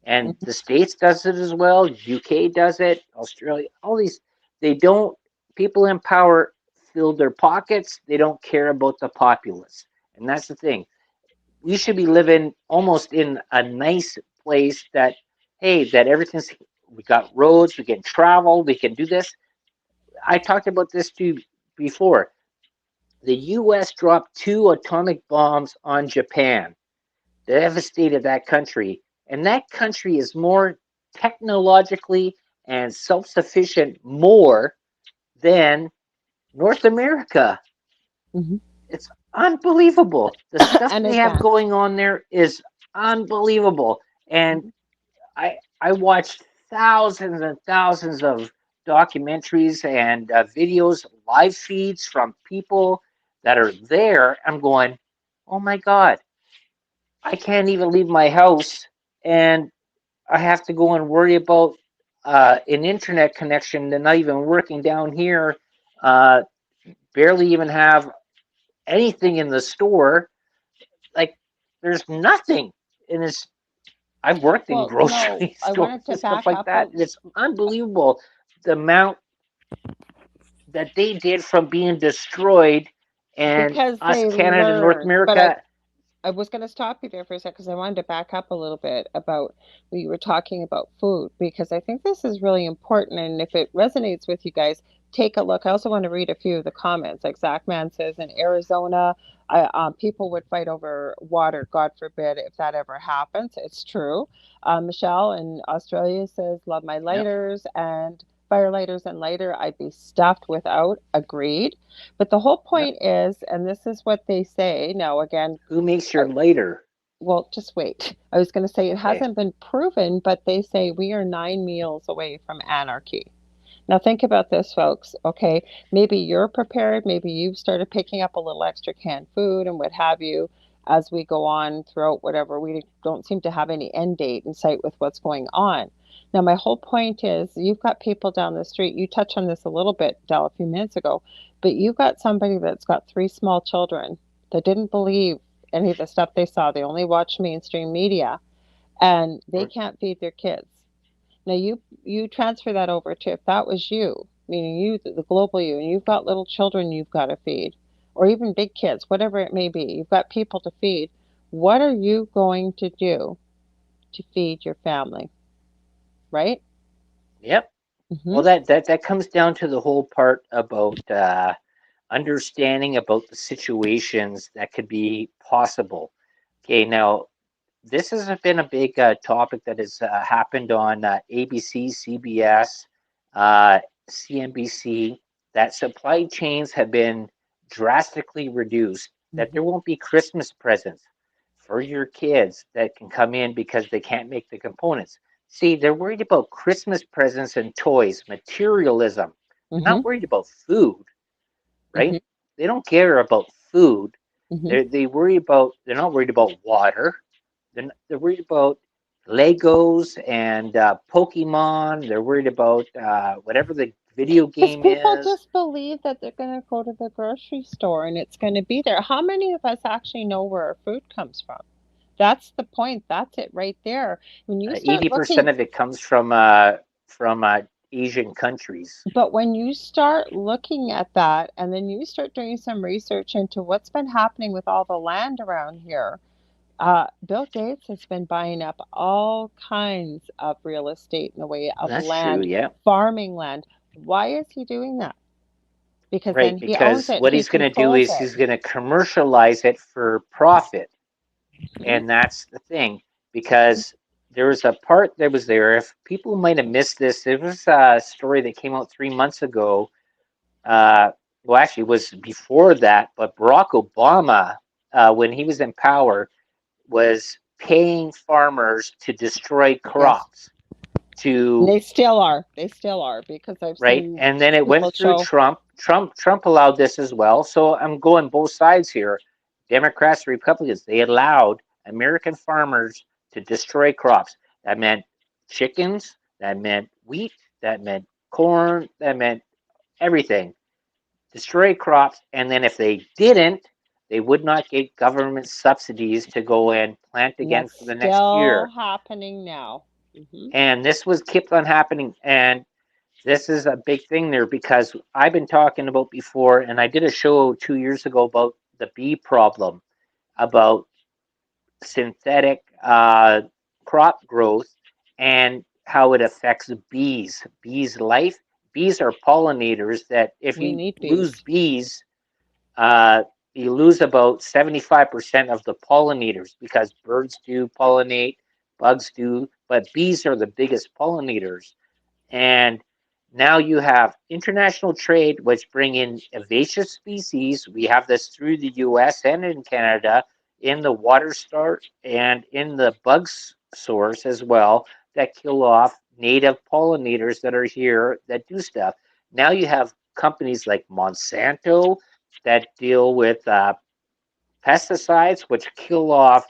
And Hmm. the States does it as well. UK does it. Australia, all these, they don't, people in power fill their pockets. They don't care about the populace. And that's the thing. We should be living almost in a nice place that, hey, that everything's, we got roads, we can travel, we can do this. I talked about this too before. The US dropped two atomic bombs on Japan, devastated that country. And that country is more technologically and self sufficient more than North America. Hmm. It's unbelievable. The stuff And they have advanced. going on there is unbelievable. And Hmm. I watched thousands and thousands of documentaries and videos, live feeds from people that are there. I'm going, oh my God, I can't even leave my house, and I have to go and worry about an internet connection that's not even working down here. Uh, Barely even have anything in the store. Like there's nothing, and it's I've worked in Well, no, grocery I stores wanted to and stuff back like up that. And it's unbelievable the amount that they did from being destroyed, and because us, they Canada, North learned. But I America. I was going to stop you there for a sec because I wanted to back up a little bit about what you were talking about food because I think this is really important. And if it resonates with you guys, take a look. I also want to read a few of the comments. Like Zachman says, in Arizona, people would fight over water. God forbid if that ever happens. It's true. Michelle in Australia says, love my Yep, lighters and firelighters and lighter. I'd be stuffed without. Agreed. But the whole yep. point is, and this is what they say now, again, Who makes your lighter? well, just wait. I was going to say it Okay. hasn't been proven, but they say we are 9 meals away from anarchy. Now, think about this, folks. Okay, maybe you're prepared. Maybe you've started picking up a little extra canned food and what have you as we go on throughout whatever. We don't seem to have any end date in sight with what's going on. Now, my whole point is you've got people down the street. You touched on this a little bit, Del, a few minutes ago, but you've got somebody that's got three small children that didn't believe any of the stuff they saw. They only watched mainstream media and they Or can't feed their kids. Now you transfer that over to if that was you, meaning you, the global you, and you've got little children you've got to feed, or even big kids, whatever it may be. You've got people to feed. What are you going to do to feed your family? Right? yep. Mm-hmm. Well, that comes down to the whole part about understanding about the situations that could be possible. Okay, now this has been a big topic that has happened on ABC, CBS, uh, CNBC. That supply chains have been drastically reduced. That Mm-hmm. there won't be Christmas presents for your kids that can come in because they can't make the components. See, they're worried about Christmas presents and toys, materialism. They're Mm-hmm. not worried about food, Mm-hmm. right? They don't care about food. Mm-hmm. They worry about. They're not worried about water. They're worried about Legos and Pokemon. They're worried about whatever the video Because game people is. just believe that they're going to go to the grocery store and it's going to be there. How many of us actually know where our food comes from? That's the point. That's it right there. When you start Eighty looking, percent of it comes from Asian countries. But when you start looking at that and then you start doing some research into what's been happening with all the land around here, Bill Gates has been buying up all kinds of real estate in the way of That's true, land, yeah. farming land. Why is he doing that? Because Right, then he owns because it, what he he's going to do controls is it. he's going to commercialize it for profit. Mhm. And that's the thing, because there was a part that was there. If people might have missed this, there was a story that came out 3 months ago. Uh, well, actually, it was before that, but Barack Obama, when he was in power, was paying farmers to destroy Yes. crops And to they still are. They still are because I've right, seen and then it went people through show. Trump. Trump allowed this as well. So I'm going both sides here. Democrats, Republicans, they allowed American farmers to destroy crops. That meant chickens, that meant wheat, that meant corn, that meant everything. Destroy crops, and then if they didn't, they would not get government subsidies to go and plant And again that's for the next still year. happening now. Hmm. And this was kept on happening. And this is a big thing there, because I've been talking about before, and I did a show 2 years ago about the bee problem, about synthetic crop growth and how it affects bees' life. Bees are pollinators that if We you need lose bees. bees, uh, you lose about 75% of the pollinators, because birds do pollinate, bugs do, but bees are the biggest pollinators. And now you have international trade, which bring in invasive species. We have this through the U.S. and in Canada, in the water start and in the bugs source as well, that kill off native pollinators that are here that do stuff. Now you have companies like Monsanto that deal with pesticides, which kill off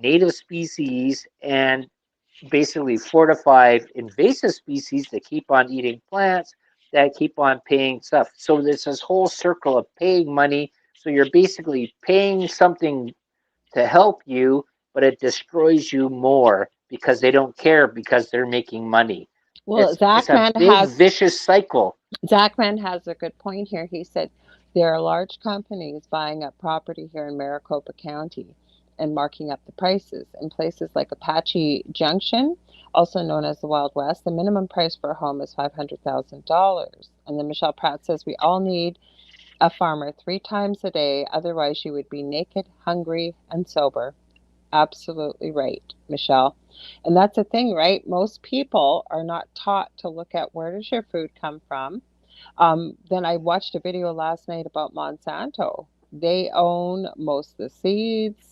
native species and basically fortified invasive species that keep on eating plants, that keep on paying stuff. So there's this whole circle of paying money. So you're basically paying something to help you, but it destroys you more because they don't care, because they're making money. Well, It's a big vicious cycle. Zachman has a good point here. He said there are large companies buying up property here in Maricopa County and marking up the prices. In places like Apache Junction, also known as the Wild West, the minimum price for a home is $500,000. And then Michelle Pratt says we all need a farmer 3 times a day, otherwise you would be naked, hungry, and sober. Absolutely right, Michelle. And that's the thing, right? Most people are not taught to look at where does your food come from. Then I watched a video last night about Monsanto. They own most of the seeds.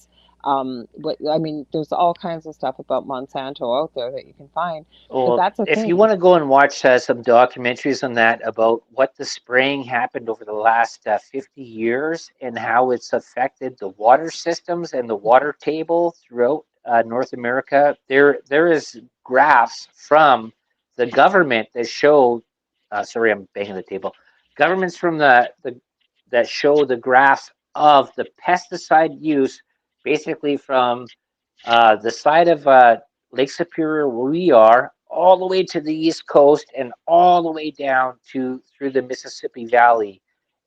I mean, there's all kinds of stuff about Monsanto out there that you can find. But Or that's the if you thing. want to go and watch some documentaries on that, about what the spraying happened over the last 50 years and how it's affected the water systems and the water table throughout North America, there is graphs from the government that show. Sorry, I'm banging the table. Governments from the that show the graphs of the pesticide use, basically from the side of Lake Superior, where we are, all the way to the East Coast and all the way down to through the Mississippi Valley,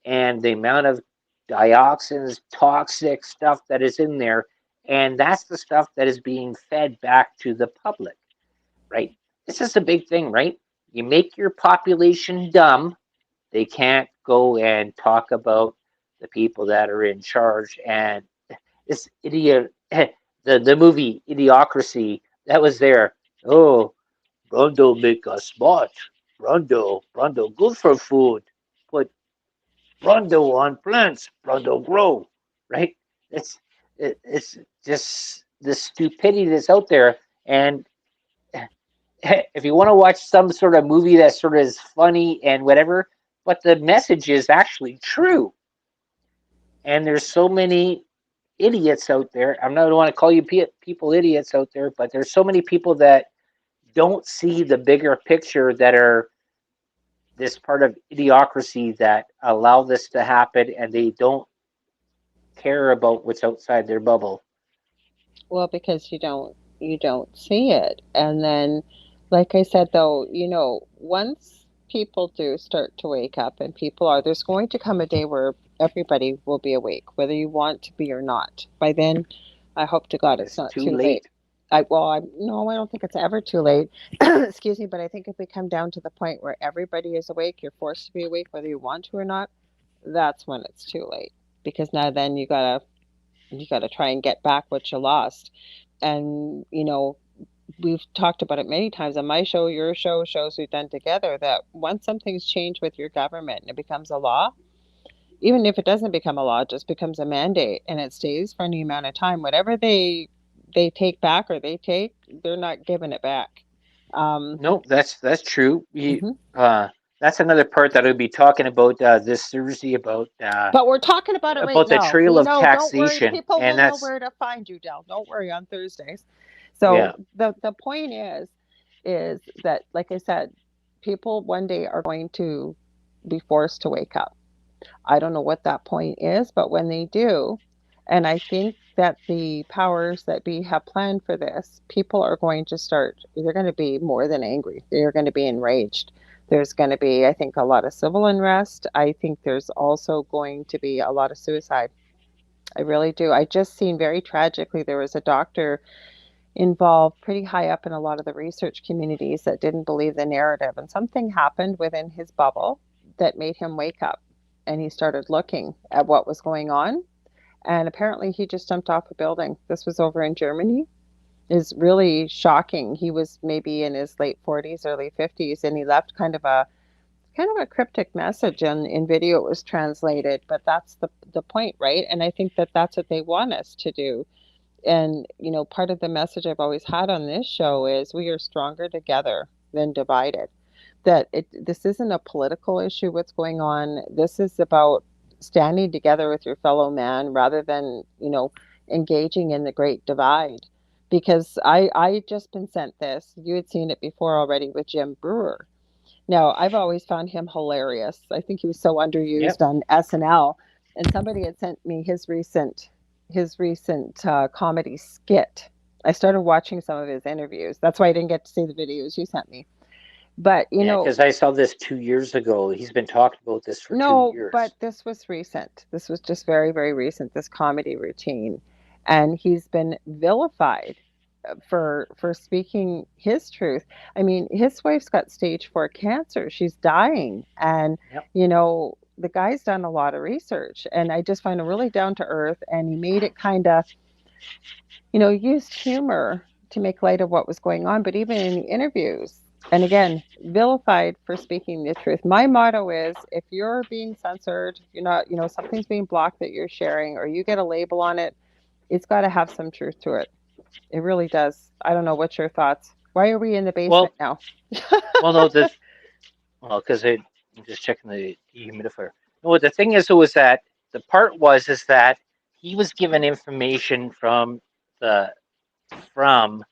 and the amount of dioxins, toxic stuff that is in there, and that's the stuff that is being fed back to the public, right? This is a big thing, right? You make your population dumb, they can't go and talk about the people that are in charge. And this idiot, the movie Idiocracy, that was there. Oh, Rondo make us smart. Rondo good for food. Put Rondo on plants. Rondo grow. Right? It's it's just the stupidity that's out there. And if you want to watch some sort of movie that sort of is funny and whatever, but the message is actually true. And there's so many idiots out there. I'm not want to call you people idiots out there, but there's so many people that don't see the bigger picture, that are this part of idiocracy that allow this to happen, and they don't care about what's outside their bubble. Well, because you don't see it. And then Like I said, though, once people do start to wake up, and there's going to come a day where everybody will be awake, whether you want to be or not. By then, I hope to God it's It's not too too late. late. No, I don't think it's ever too late. Excuse me, but I think if we come down to the point where everybody is awake, you're forced to be awake, whether you want to or not, that's when it's too late. Because now then you gotta try and get back what you lost. And we've talked about it many times on my show, your show, shows we've done together, that once something's changed with your government and it becomes a law, even if it doesn't become a law, it just becomes a mandate and it stays for any amount of time. Whatever they take back or they take, they're not giving it back. Um, No, that's true. mhm. That's another part that I'll be talking about this Thursday But we're talking about it right about the now. trail We of know. Don't worry. taxation, People and will know that's where to find you, Del. Don't worry on Thursdays. yeah. So the point is that, like I said, people one day are going to be forced to wake up. I don't know what that point is, but when they do, and I think that the powers that be have planned for this, people are going to they're going to be more than angry. They're going to be enraged. There's going to be, I think, a lot of civil unrest. I think there's also going to be a lot of suicide. I really do. I just seen very tragically there was a doctor involved pretty high up in a lot of the research communities that didn't believe the narrative. And something happened within his bubble that made him wake up. And he started looking at what was going on. And apparently he just jumped off a building. This was over in Germany. Is really shocking. He was maybe in his late 40s, early 50s, and he left kind of a cryptic message, and in video it was translated, but that's the point, right? And I think that that's what they want us to do. And, part of the message I've always had on this show is we are stronger together than divided. That this isn't a political issue, what's going on. This is about standing together with your fellow man rather than, engaging in the great divide. Because I just been sent this. You had seen it before already with Jim Brewer. Now, I've always found him hilarious. I think he was so underused Yep. on SNL. And somebody had sent me his recent comedy skit. I started watching some of his interviews. That's why I didn't get to see the videos you sent me. But Yeah, because I saw this 2 years ago. He's been talking about this for two no, but years. this was recent. This was just very, very recent. This comedy routine, and he's been vilified for speaking his truth. I mean, his wife's got stage 4 cancer. She's dying, and Yep. the guy's done a lot of research, and I just find him really down to earth. And he made it kind of, used humor to make light of what was going on, but even in the interviews, and again, vilified for speaking the truth. My motto is if you're being censored, you're not, something's being blocked that you're sharing, or you get a label on it, it's got to have some truth to it. It really does. I don't know. What's your thoughts? Why are we in the basement Well, now? well, no, because I'm just checking the dehumidifier. No, the thing is, was that the part was is that he was given information the from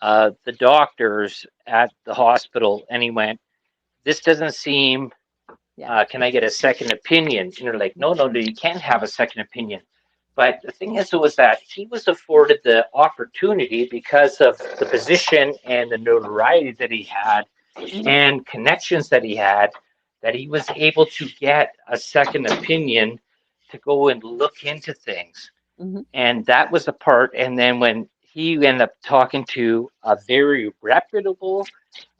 the doctors at the hospital, and he went, "This doesn't seem. Yeah. Can I get a second opinion?" And they're like, "No, no, no, you can't have a second opinion." But the thing is, was that he was afforded the opportunity because of the position and the notoriety that he had Hmm. and connections that he was able to get a second opinion to go and look into things. Hmm. And that was the part. And then when he ended up talking to a very reputable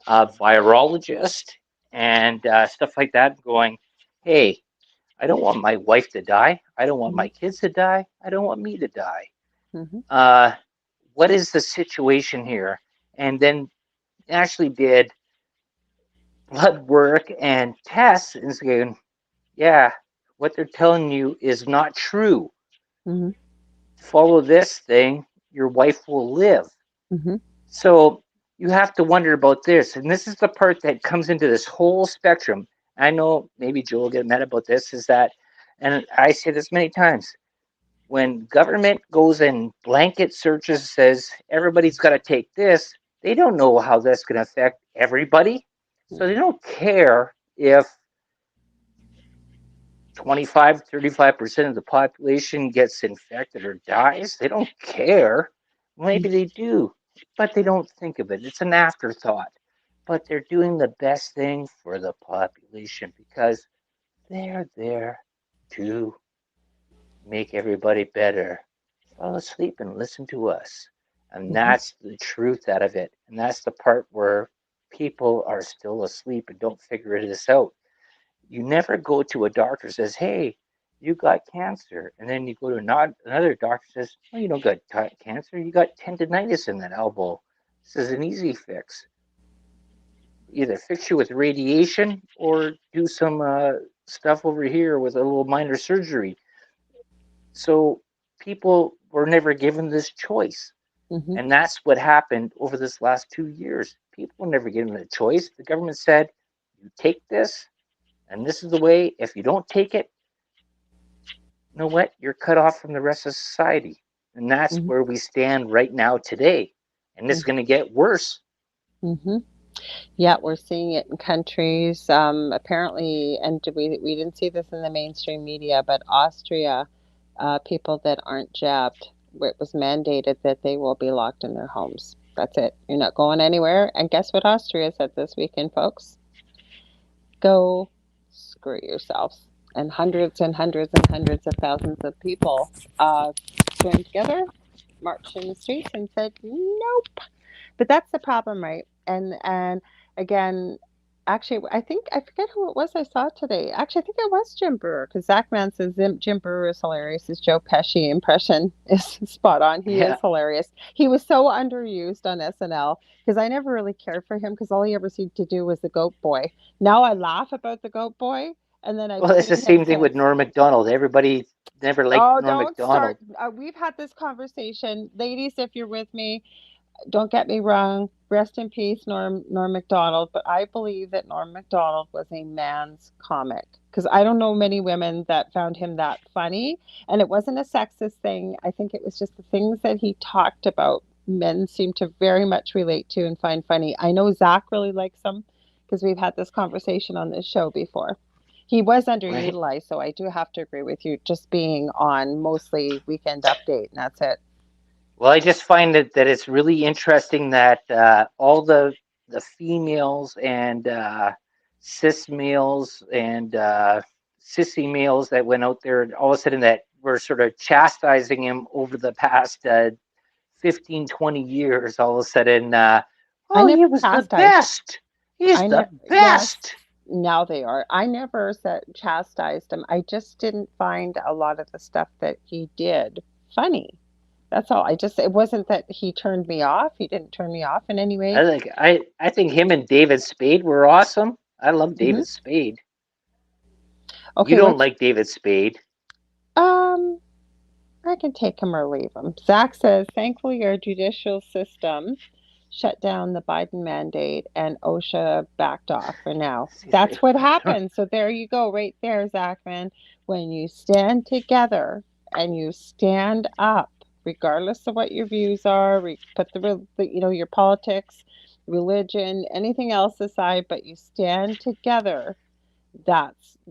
virologist and stuff like that, going, "Hey, I don't want my wife to die. I don't want Hmm. my kids to die. I don't want me to die. Hmm. Uh, what is the situation here?" And then actually did blood work and tests and saying, "Yeah, what they're telling you is not true. Hmm. Follow this thing, your wife will live." Hmm. So you have to wonder about this. And this is the part that comes into this whole spectrum. I know maybe Joe will get mad about this, is that, and I say this many times, when government goes and blanket searches, says everybody's got to take this, they don't know how that's going to affect everybody. So they don't care if 25, 35% of the population gets infected or dies. They don't care. Maybe they do, but they don't think of it. It's an afterthought. but they're doing the best thing for the population because they're there to make everybody better. Fall asleep and listen to us. And Mhm. that's the truth out of it. And that's the part where people are still asleep and don't figure this out. You never go to a doctor who says, "Hey, you got cancer," and then you go to another doctor who says, "Oh, you don't got cancer. You got tendonitis in that elbow. This is an easy fix. Either fix you with radiation or do some stuff over here with a little minor surgery." So people were never given this choice. Mhm. And that's what happened over this last 2 years. People were never given a choice. The government said, "You take this, and this is the way. If you don't take it, you know what? You're cut off from the rest of society." And that's Mhm. where we stand right now today. And it's going to get worse. Mhm. Yeah, we're seeing it in countries, apparently, and we didn't see this in the mainstream media, but Austria, people that aren't jabbed, where it was mandated that they will be locked in their homes. That's it. You're not going anywhere. And guess what Austria said this weekend, folks? Go screw yourselves. And hundreds of thousands of people joined together, marched in the streets, and said, nope. But that's the problem, right? And again, actually, I forget who it was I saw today. Actually, I think it was Jim Brewer because Zach Man says Jim Brewer is hilarious. His Joe Pesci impression is spot on. He is Yeah. hilarious. He was so underused on SNL because I never really cared for him because all he ever seemed to do was the Goat Boy. Now I laugh about the Goat Boy, and then I've Well, it's the seen him same thing with since. Norm MacDonald. Everybody never liked Oh, Norm don't start. MacDonald. We've had this conversation. Ladies, if you're with me, don't get me wrong, rest in peace, Norm Macdonald. But I believe that Norm Macdonald was a man's comic because I don't know many women that found him that funny, and it wasn't a sexist thing. I think it was just the things that he talked about. Men seem to very much relate to and find funny. I know Zach really likes him because we've had this conversation on this show before. He was Right. underutilized, so I do have to agree with you. Just being on mostly Weekend Update, and that's it. Well, I just find that it's really interesting that all the females and cis males and sissy males that went out there, and all of a sudden that were sort of chastising him over the past 15, 20 years, all of a sudden, I oh, never he was the chastised. best. He's I the never, yes, best. now they are. I never said chastised him. I just didn't find a lot of the stuff that he did funny. That's all. It wasn't that he turned me off. He didn't turn me off in any way. I think him and David Spade were awesome. I love Hmm. David Spade. You Okay, don't let's, like David Spade. um, I can take him or leave him. Zach says, thankfully, our judicial system shut down the Biden mandate and OSHA backed off for now. See, That's what happens. So there you go, right there, Zachman. When you stand together and you stand up, regardless of what your views are, put your politics, religion, anything else aside, but you stand together.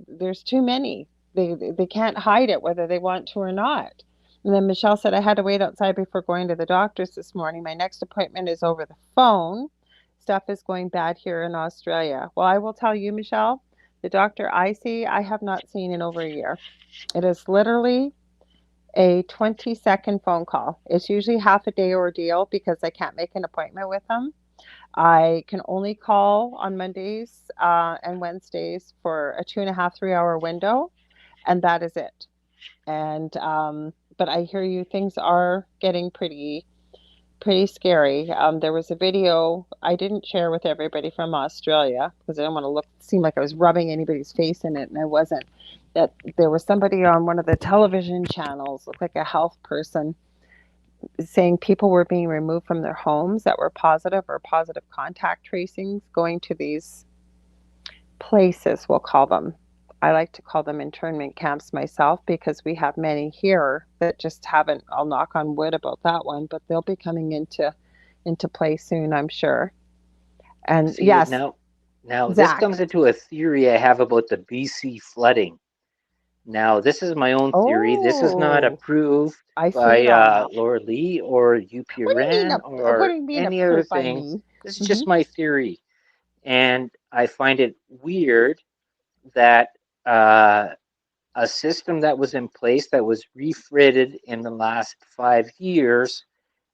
There's too many. They can't hide it whether they want to or not. And then Michelle said, I had to wait outside before going to the doctor's this morning. My next appointment is over the phone. Stuff is going bad here in Australia. Well, I will tell you, Michelle, the doctor I see, I have not seen in over a year. It is literally a 20-second phone call. It's usually half a day ordeal because I can't make an appointment with them. I can only call on Mondays and Wednesdays for a 2.5, 3 hour window, and that is it. And but I hear you, things are getting pretty scary. There was a video I didn't share with everybody from Australia because I don't want to seem like I was rubbing anybody's face in it, and I wasn't. That there was somebody on one of the television channels, looked like a health person, saying people were being removed from their homes that were positive or positive contact tracings going to these places, we'll call them. I like to call them internment camps myself because we have many here that just haven't. I'll knock on wood about that one, but they'll be coming into play soon, I'm sure. And See, yes, now this Zach. comes into a theory I have about the BC flooding. Now, this is my own theory. This is not Oh, approved I see it by all now. Lorilei or What do you mean? UPRN What do or you mean any other approved by thing. me? This is Hmm. just my theory. And I find it weird that uh, a system that was in place that was refitted in the last 5 years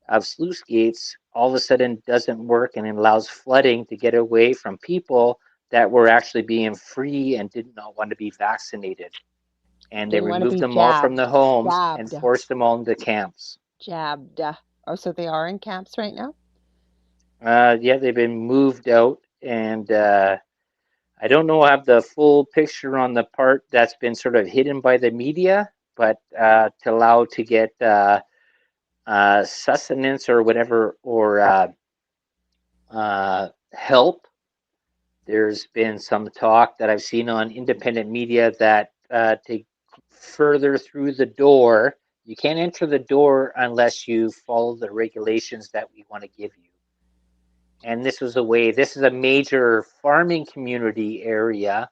of sluice gates all of a sudden doesn't work and it allows flooding to get away from people that were actually being free and did not want to be vaccinated. And they Didn't want to removed be them all from the homes and jabbed, forced them all into camps. jabbed. Oh, so they are in camps right now? Yeah, they've been moved out, and I don't know. I have the full picture on the part that's been sort of hidden by the media, but to allow to get sustenance or whatever or help. There's been some talk that I've seen on independent media that to further through the door, you can't enter the door unless you follow the regulations that we want to give you. And this was a way, this is a major farming community area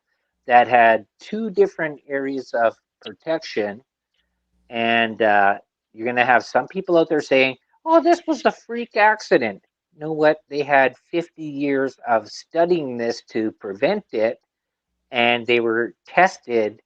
that had two different areas of protection. And you're going to have some people out there saying, oh, this was a freak accident. You know what? They had 50 years of studying this to prevent it, and they were tested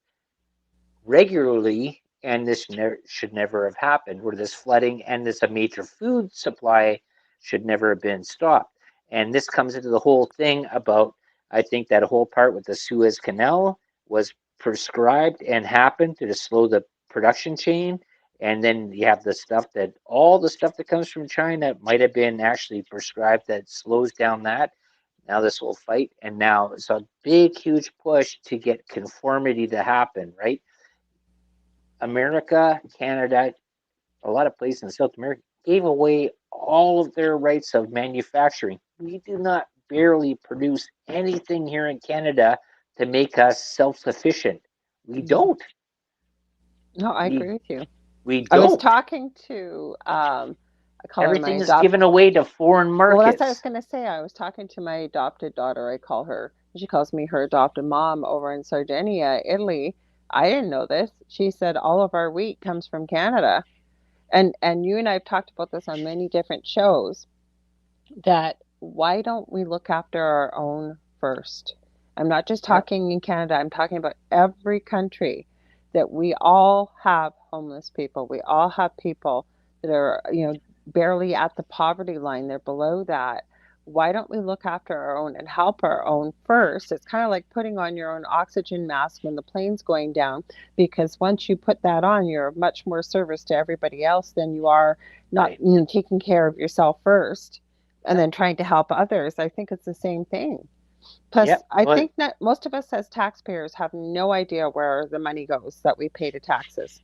regularly, and this should never have happened, where this flooding and this a major food supply should never have been stopped. And this comes into the whole thing about, I think that whole part with the Suez Canal was prescribed and happened to slow the production chain. And then you have the stuff that all the stuff that comes from China might have been actually prescribed that slows down that. Now this whole fight, and now it's a big, huge push to get conformity to happen, right? America, Canada, a lot of places in South America gave away all of their rights of manufacturing. We do not barely produce anything here in Canada to make us self-sufficient. We Mhm. don't. No, I We agree with you. we I was don't. talking to, I call her my Everything is adopt. given away to foreign Well, that's what I was markets. going to say. I was talking to my adopted daughter. I call her. She calls me her adopted mom over in Sardinia, Italy. I didn't know this. She said all of our wheat comes from Canada. And you and I have talked about this on many different shows, that why don't we look after our own first? I'm not just Yep. talking in Canada, I'm talking about every country, that we all have homeless people. We all have people that are, barely at the poverty line, they're below that. Why don't we look after our own and help our own first? It's kind of like putting on your own oxygen mask when the plane's going down, because once you put that on, you're of much more service to everybody else than you are not, Right. taking care of yourself first and Yep. then trying to help others. I think it's the same thing. Plus, Yep. I Well, think that most of us as taxpayers have no idea where the money goes that we pay to taxes,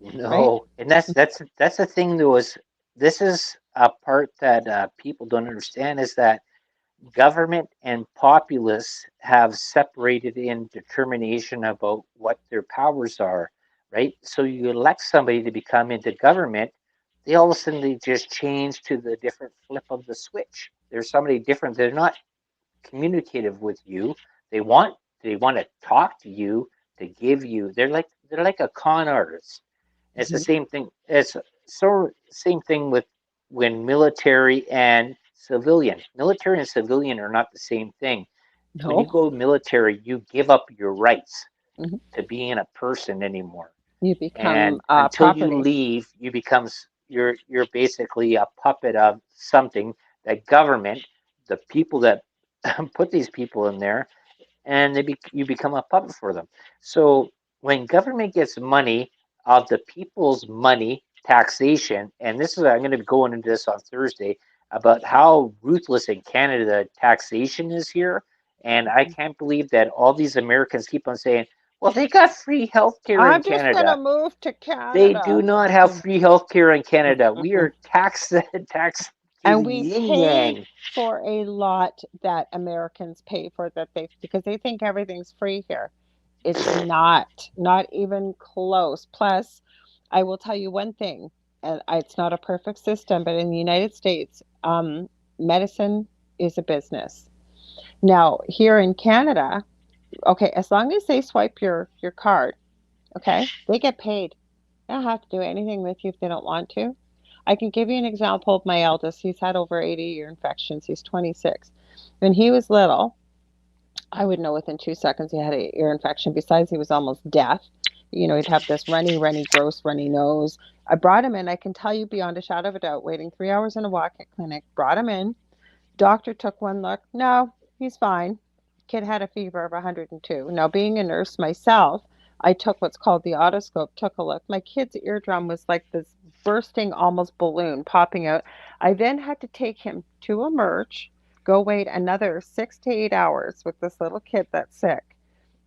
right? no, and that's the thing that was. This is a part that people don't understand is that government and populace have separated in determination about what their powers are, right? So you elect somebody to become into government, they all of a sudden they just change to the different flip of the switch. There's somebody different. They're not communicative with you. They want they want to talk to you to give you. They're like a con artist. It's the Mhm. same thing. It's so same thing with when military and civilian. Military and civilian are not the same thing. When you No. go military, you give up your rights Mhm. to being a person anymore. You become And until you property. leave, you're basically a puppet of something that government, the people that put these people in there, and you become a puppet for them. So when government gets money of the people's money, taxation, and this is I'm going to be going into this on Thursday about how ruthless in Canada taxation is here, and I Mhm. can't believe that all these Americans keep on saying, "Well, they got free health care in I'm just going to Canada." move to They do Canada. not have free health care in Canada. We Mm-mm. are taxed tax to And the we yin pay yang. for a lot that Americans pay for, that they, because they think everything's free here. It's not even close. Plus, I will tell you one thing, and it's not a perfect system, but in the United States, medicine is a business. Now, here in Canada, okay, as long as they swipe your card, okay, they get paid. They don't have to do anything with you if they don't want to. I can give you an example of my eldest. He's had over 80 ear infections. He's 26. When he was little, I would know within 2 seconds he had an ear infection. Besides, he was almost deaf. He'd have this runny, gross, runny nose. I brought him in. I can tell you beyond a shadow of a doubt, waiting 3 hours in a walk-in clinic, brought him in. Doctor took one look. No, he's fine. Kid had a fever of 102. Now, being a nurse myself, I took what's called the otoscope, took a look. My kid's eardrum was like this bursting almost balloon popping out. I then had to take him to emerge, go wait another 6 to 8 hours with this little kid that's sick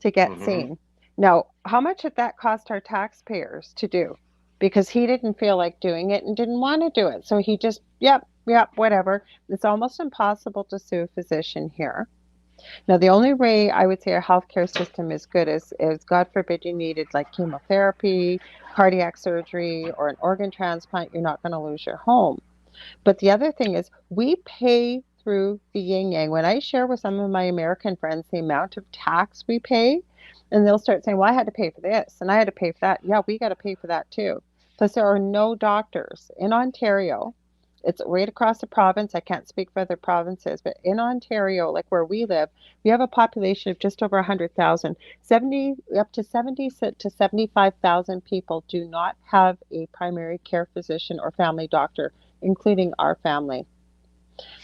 to get Hmm. seen. Now, how much did that cost our taxpayers to do? Because he didn't feel like doing it and didn't want to do it. So he just, yep, whatever. It's almost impossible to sue a physician here. Now, the only way I would say our healthcare system is good is God forbid you needed like chemotherapy, cardiac surgery, or an organ transplant, you're not going to lose your home. But the other thing is, we pay through the yin yang. When I share with some of my American friends the amount of tax we pay, and they'll start saying, well, I had to pay for this and I had to pay for that. Yeah, we got to pay for that too. Plus, there are no doctors in Ontario. It's right across the province. I can't speak for other provinces, but in Ontario, like where we live, we have a population of just over 100,000. 70 up to 70 to 75,000 people do not have a primary care physician or family doctor, including our family.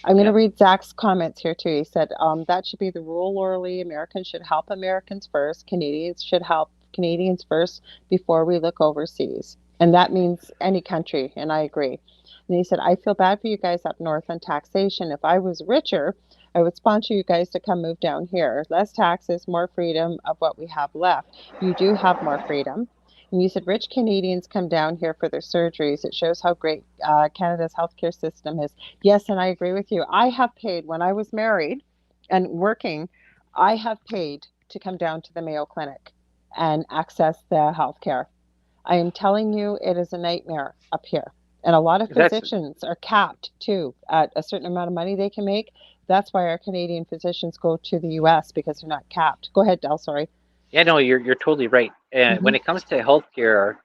I'm going to Yeah. read Zach's comments here too. He said, that should be the rule, Lauralee. Americans should help Americans first. Canadians should help Canadians first before we look overseas. And that means any country. And I agree. And he said, I feel bad for you guys up north on taxation. If I was richer, I would sponsor you guys to come move down here. Less taxes, more freedom of what we have left. You do have more freedom. And you said rich Canadians come down here for their surgeries. It shows how great Canada's healthcare system is. Yes, and I agree with you. I have paid when I was married and working, I have paid to come down to the Mayo Clinic and access the healthcare. I am telling you, it is a nightmare up here. And a lot of That's physicians are capped too at a certain amount of money they can make. That's why our Canadian physicians go to the US because they're not capped. Go ahead, Del. Sorry. Yeah, no, you're totally right. And Mm-hmm. when it comes to healthcare,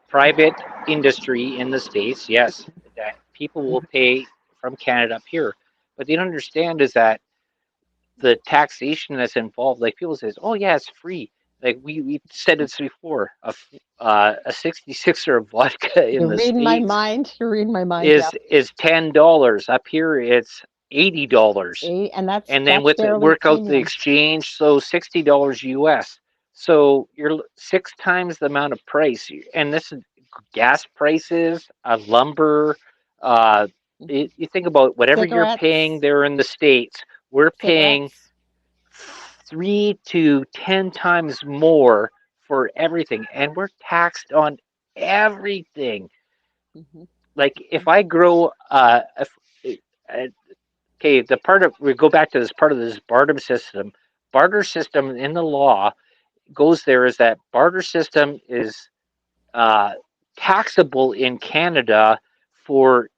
private industry in the States, yes, that people will pay from Canada up here. But they don't understand is that the taxation that's involved, like people says, oh yeah, it's free. Like we said this before, a 66er of vodka in You're the reading my States mind. You're reading my mind. Yeah. is $10. Up here it's $80. And that's And then that's with it, barely work out the premium. exchange, so $60 US. So you're 6 times the amount of price, and this is gas prices, lumber. Uh, Mm-hmm. you think about whatever you're paying Cigarettes, there in the states, we're paying cigarettes. 3 to 10 times more for everything, and we're taxed on everything. Mm-hmm. Like if I grow, uh, okay, the part of we go back to this part of this barter system. Barter system in the law goes there is that barter system is uh, taxable in Canada for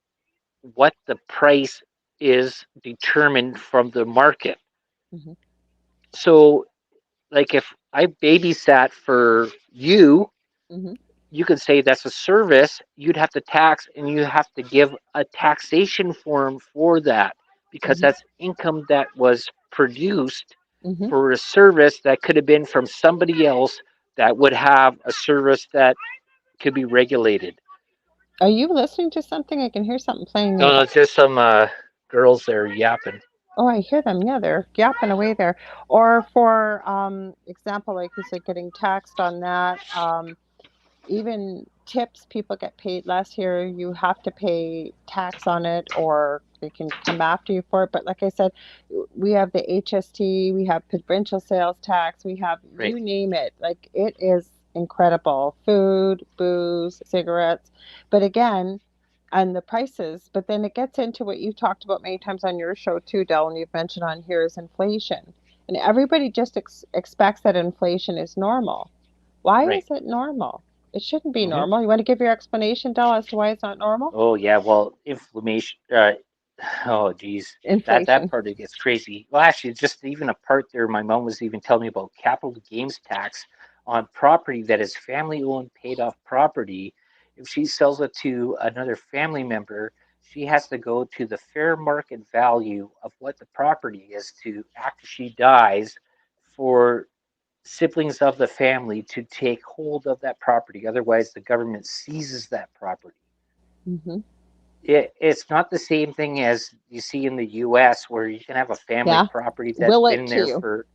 what the price is determined from the market. Mm-hmm. So, like if I babysat for you, Mm-hmm. you could say that's a service. You'd have to tax and you have to give a taxation form for that because Mm-hmm. that's income that was produced Mm-hmm. for a service that could have been from somebody else that would have a service that could be regulated. Are you listening to something? I can hear something playing No, no, nearby. it's just some girls there yapping. Oh, I hear them. Yeah, they're yapping away there. Or for example, like you said, getting taxed on that. Even tips, people get paid less here. You have to pay tax on it, or they can come after you for it. But like I said, we have the HST, we have provincial sales tax, we have Right, you name it. Like it is incredible. Food, booze, cigarettes. But again, and the prices, but then it gets into what you've talked about many times on your show too, Del, and you've mentioned on here is inflation. And everybody just expects that inflation is normal. Why right. is it normal? It shouldn't be Hmm. normal. You want to give your explanation, Del, as to why it's not normal? Oh yeah, well, inflammation. Oh geez, that Inflation. part it gets crazy. Well, actually, just even a part there, my mom was even telling me about capital gains tax on property that is family owned, paid off property. If she sells it to another family member, she has to go to the fair market value of what the property is to after she dies for siblings of the family to take hold of that property. Otherwise, the government seizes that property. Hmm. It's not the same thing as you see in the US, where you can have a family Yeah. property that's Will it been to there you. for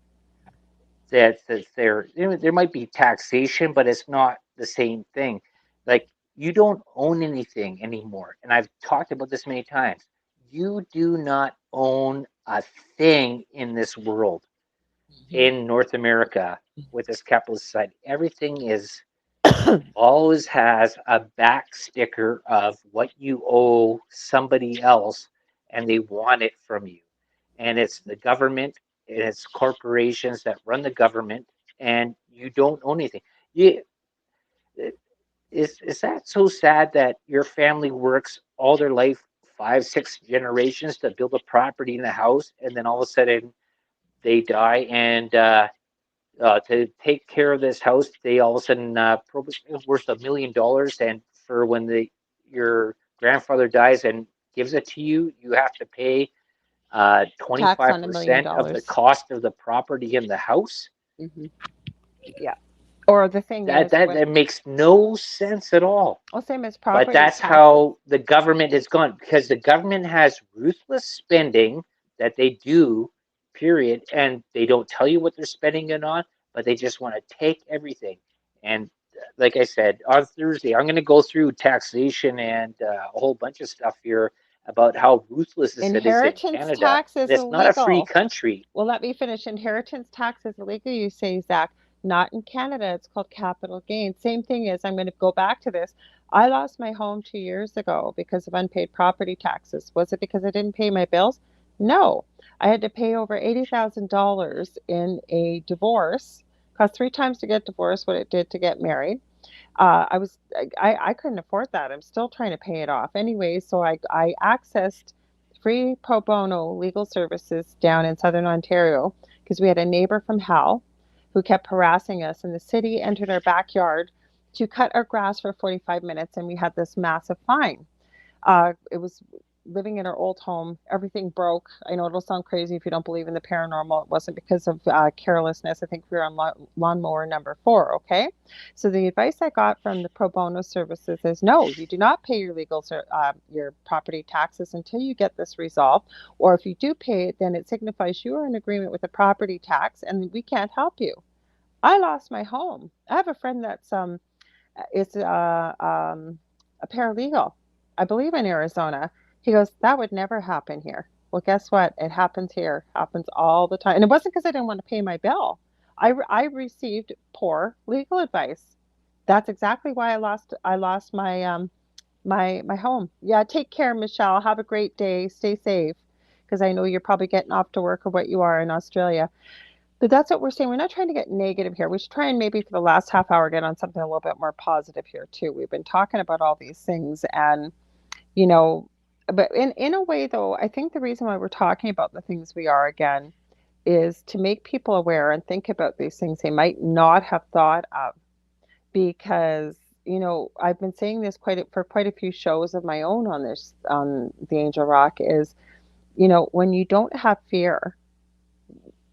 that there, there might be taxation, but it's not the same thing. Like, you don't own anything anymore. And I've talked about this many times. You do not own a thing in this world, in North America, with this capitalist society. Everything is always has a back sticker of what you owe somebody else, and they want it from you. And it's the government, and it's corporations that run the government, and you don't own anything. You, is that so sad that your family works all their life, five, six generations to build a property in a house, and then all of a sudden they die, and to take care of this house, they all of a sudden probably worth $1 million, and for when the your grandfather dies and gives it to you, you have to pay twenty Tax five on $1 million. percent of the cost of the property in the house. Hmm. Yeah. Or the thing That is, that when, that makes no sense at all. well, same as But property that's taxes. how the government has gone, because the government has ruthless spending that they do, period, and they don't tell you what they're spending it on, but they just want to take everything. And like I said, on Thursday, I'm going to go through taxation and a whole bunch of stuff here about how ruthless it is in Inheritance Canada, tax and is it's not a free illegal. country. Well, let me finish. Inheritance tax is illegal, you say, Zach. Not in Canada. It's called capital gain. Same thing is, I'm going to go back to this. I lost my home 2 years ago because of unpaid property taxes. Was it because I didn't pay my bills? No. I had to pay over $80,000 in a divorce. Cost three times to get divorced what it did to get married. I couldn't afford that. I'm still trying to pay it off anyway. So I accessed free pro bono legal services down in southern Ontario because we had a neighbor from hell who kept harassing us, and the city entered our backyard to cut our grass for 45 minutes, and we had this massive fine. It was living in our old home. Everything broke. I know it'll sound crazy if you don't believe in the paranormal. It wasn't because of carelessness. I think we were on lawnmower number 4. Okay. So the advice I got from the pro bono services is no, you do not pay your your property taxes until you get this resolved. Or if you do pay it, then it signifies you are in agreement with the property tax and we can't help you. I lost my home. I have a friend that's is a paralegal, I believe in Arizona. He goes, that would never happen here. Well, guess what? It happens here. Happens all the time. And it wasn't because I didn't want to pay my bill. I received poor legal advice. That's exactly why I lost my home. Yeah, take care, Michelle. Have a great day. Stay safe because I know you're probably getting off to work or what you are in Australia. But that's what we're saying. We're not trying to get negative here. We should try and maybe for the last half hour get on something a little bit more positive here too. We've been talking about all these things and you know, but in a way though, I think the reason why we're talking about the things we are again is to make people aware and think about these things they might not have thought of because I've been saying this for quite a few shows of my own on this on the Angel Rock is when you don't have fear,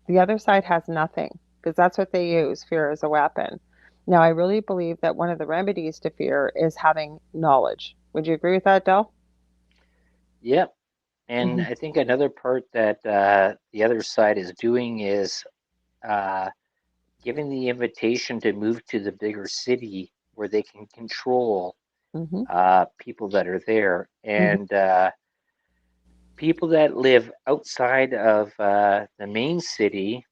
the other side has nothing because that's what they use, fear as a weapon. Now, I really believe that one of the remedies to fear is having knowledge. Would you agree with that, Del? Yep. And Hmm. I think another part that the other side is doing is uh, giving the invitation to move to the bigger city where they can control Hmm. people that are there, Hmm. and people that live outside of the main city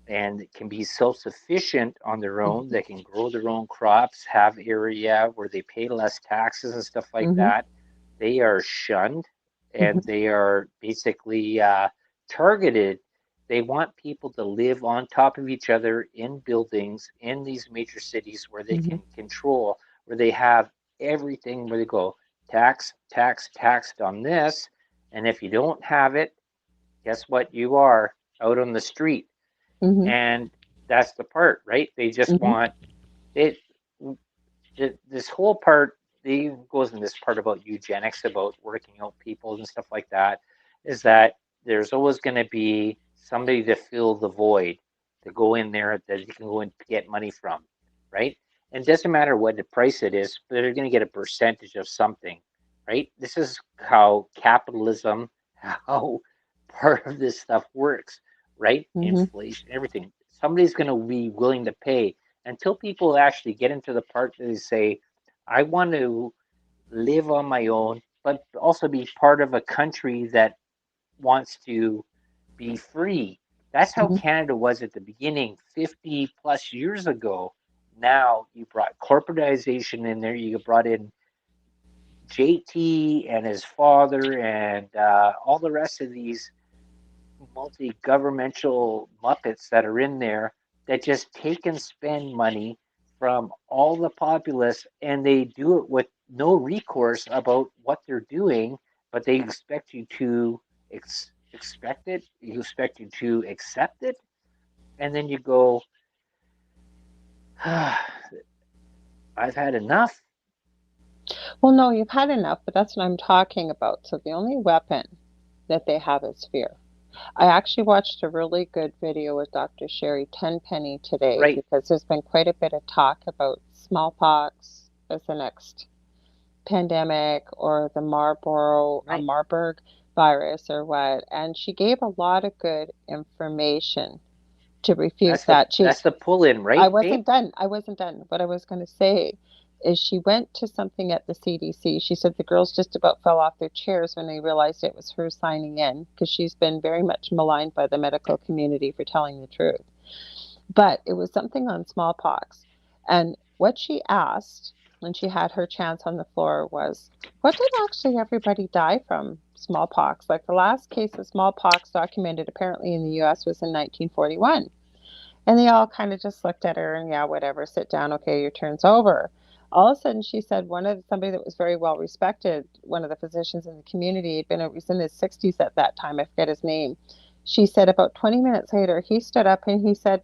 and can be self-sufficient on their own. They can grow their own crops, have area where they pay less taxes and stuff like Hmm. that. They are shunned, and Hmm. they are basically targeted. They want people to live on top of each other in buildings in these major cities where they Hmm. can control, where they have everything, where they go tax, tax, taxed on this. And if you don't have it, guess what? You are out on the street. Hmm. And that's the part, right? They just Hmm. want it. This whole part, they goes in this part about eugenics, about working out people and stuff like that, is that there's always going to be somebody to fill the void. to go in there that you can go and get money from, right? And it doesn't matter what the price it is, but they're going to get a percentage of something, right? This is how capitalism, how part of this stuff works, right? Mhm. Inflation, everything. Somebody's going to be willing to pay until people actually get into the part that they say, I want to live on my own, but also be part of a country that wants to be free. That's how Mhm. Canada was at the beginning, 50 plus years ago. Now you brought corporatization in there, you brought in JT and his father and all the rest of these multi governmental muppets that are in there that just take and spend money from all the populace, and they do it with no recourse about what they're doing, but they expect you to expect it, you expect you to accept it, and then you go, I've had enough. Well, no, you've had enough, but that's what I'm talking about. So the only weapon that they have is fear. I actually watched a really good video with Dr. Sherry Tenpenny today Right, because there's been quite a bit of talk about smallpox as the next pandemic or the right. Marburg virus or what. And she gave a lot of good information to refute that. That's the pull in, I right, babe? wasn't done. I wasn't done. What I was going to say is she went to something at the CDC. She said the girls just about fell off their chairs when they realized it was her signing in because she's been very much maligned by the medical community for telling the truth. But it was something on smallpox. And what she asked when she had her chance on the floor was, what did actually everybody die from smallpox? Like the last case of smallpox documented apparently in the US was in 1941. And they all kind of just looked at her and, yeah, whatever, sit down. Okay, your turn's over. All of a sudden, she said somebody that was very well respected, one of the physicians in the community, had been was in his 60s at that time. I forget his name. She said about 20 minutes later, he stood up and he said,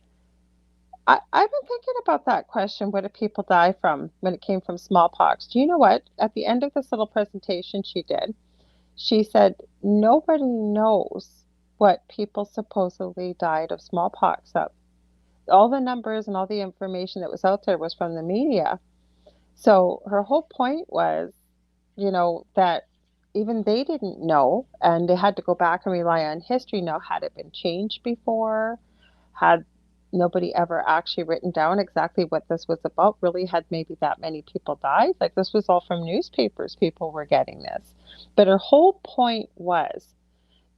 I've been thinking about that question. What did people die from when it came from smallpox? Do you know what? At the end of this little presentation she did, she said, nobody knows what people supposedly died of smallpox of. All the numbers and all the information that was out there was from the media. So her whole point was, that even they didn't know, and they had to go back and rely on history. Now, had it been changed before? Had nobody ever actually written down exactly what this was about? Really, had maybe that many people died? Like this was all from newspapers, people were getting this. But her whole point was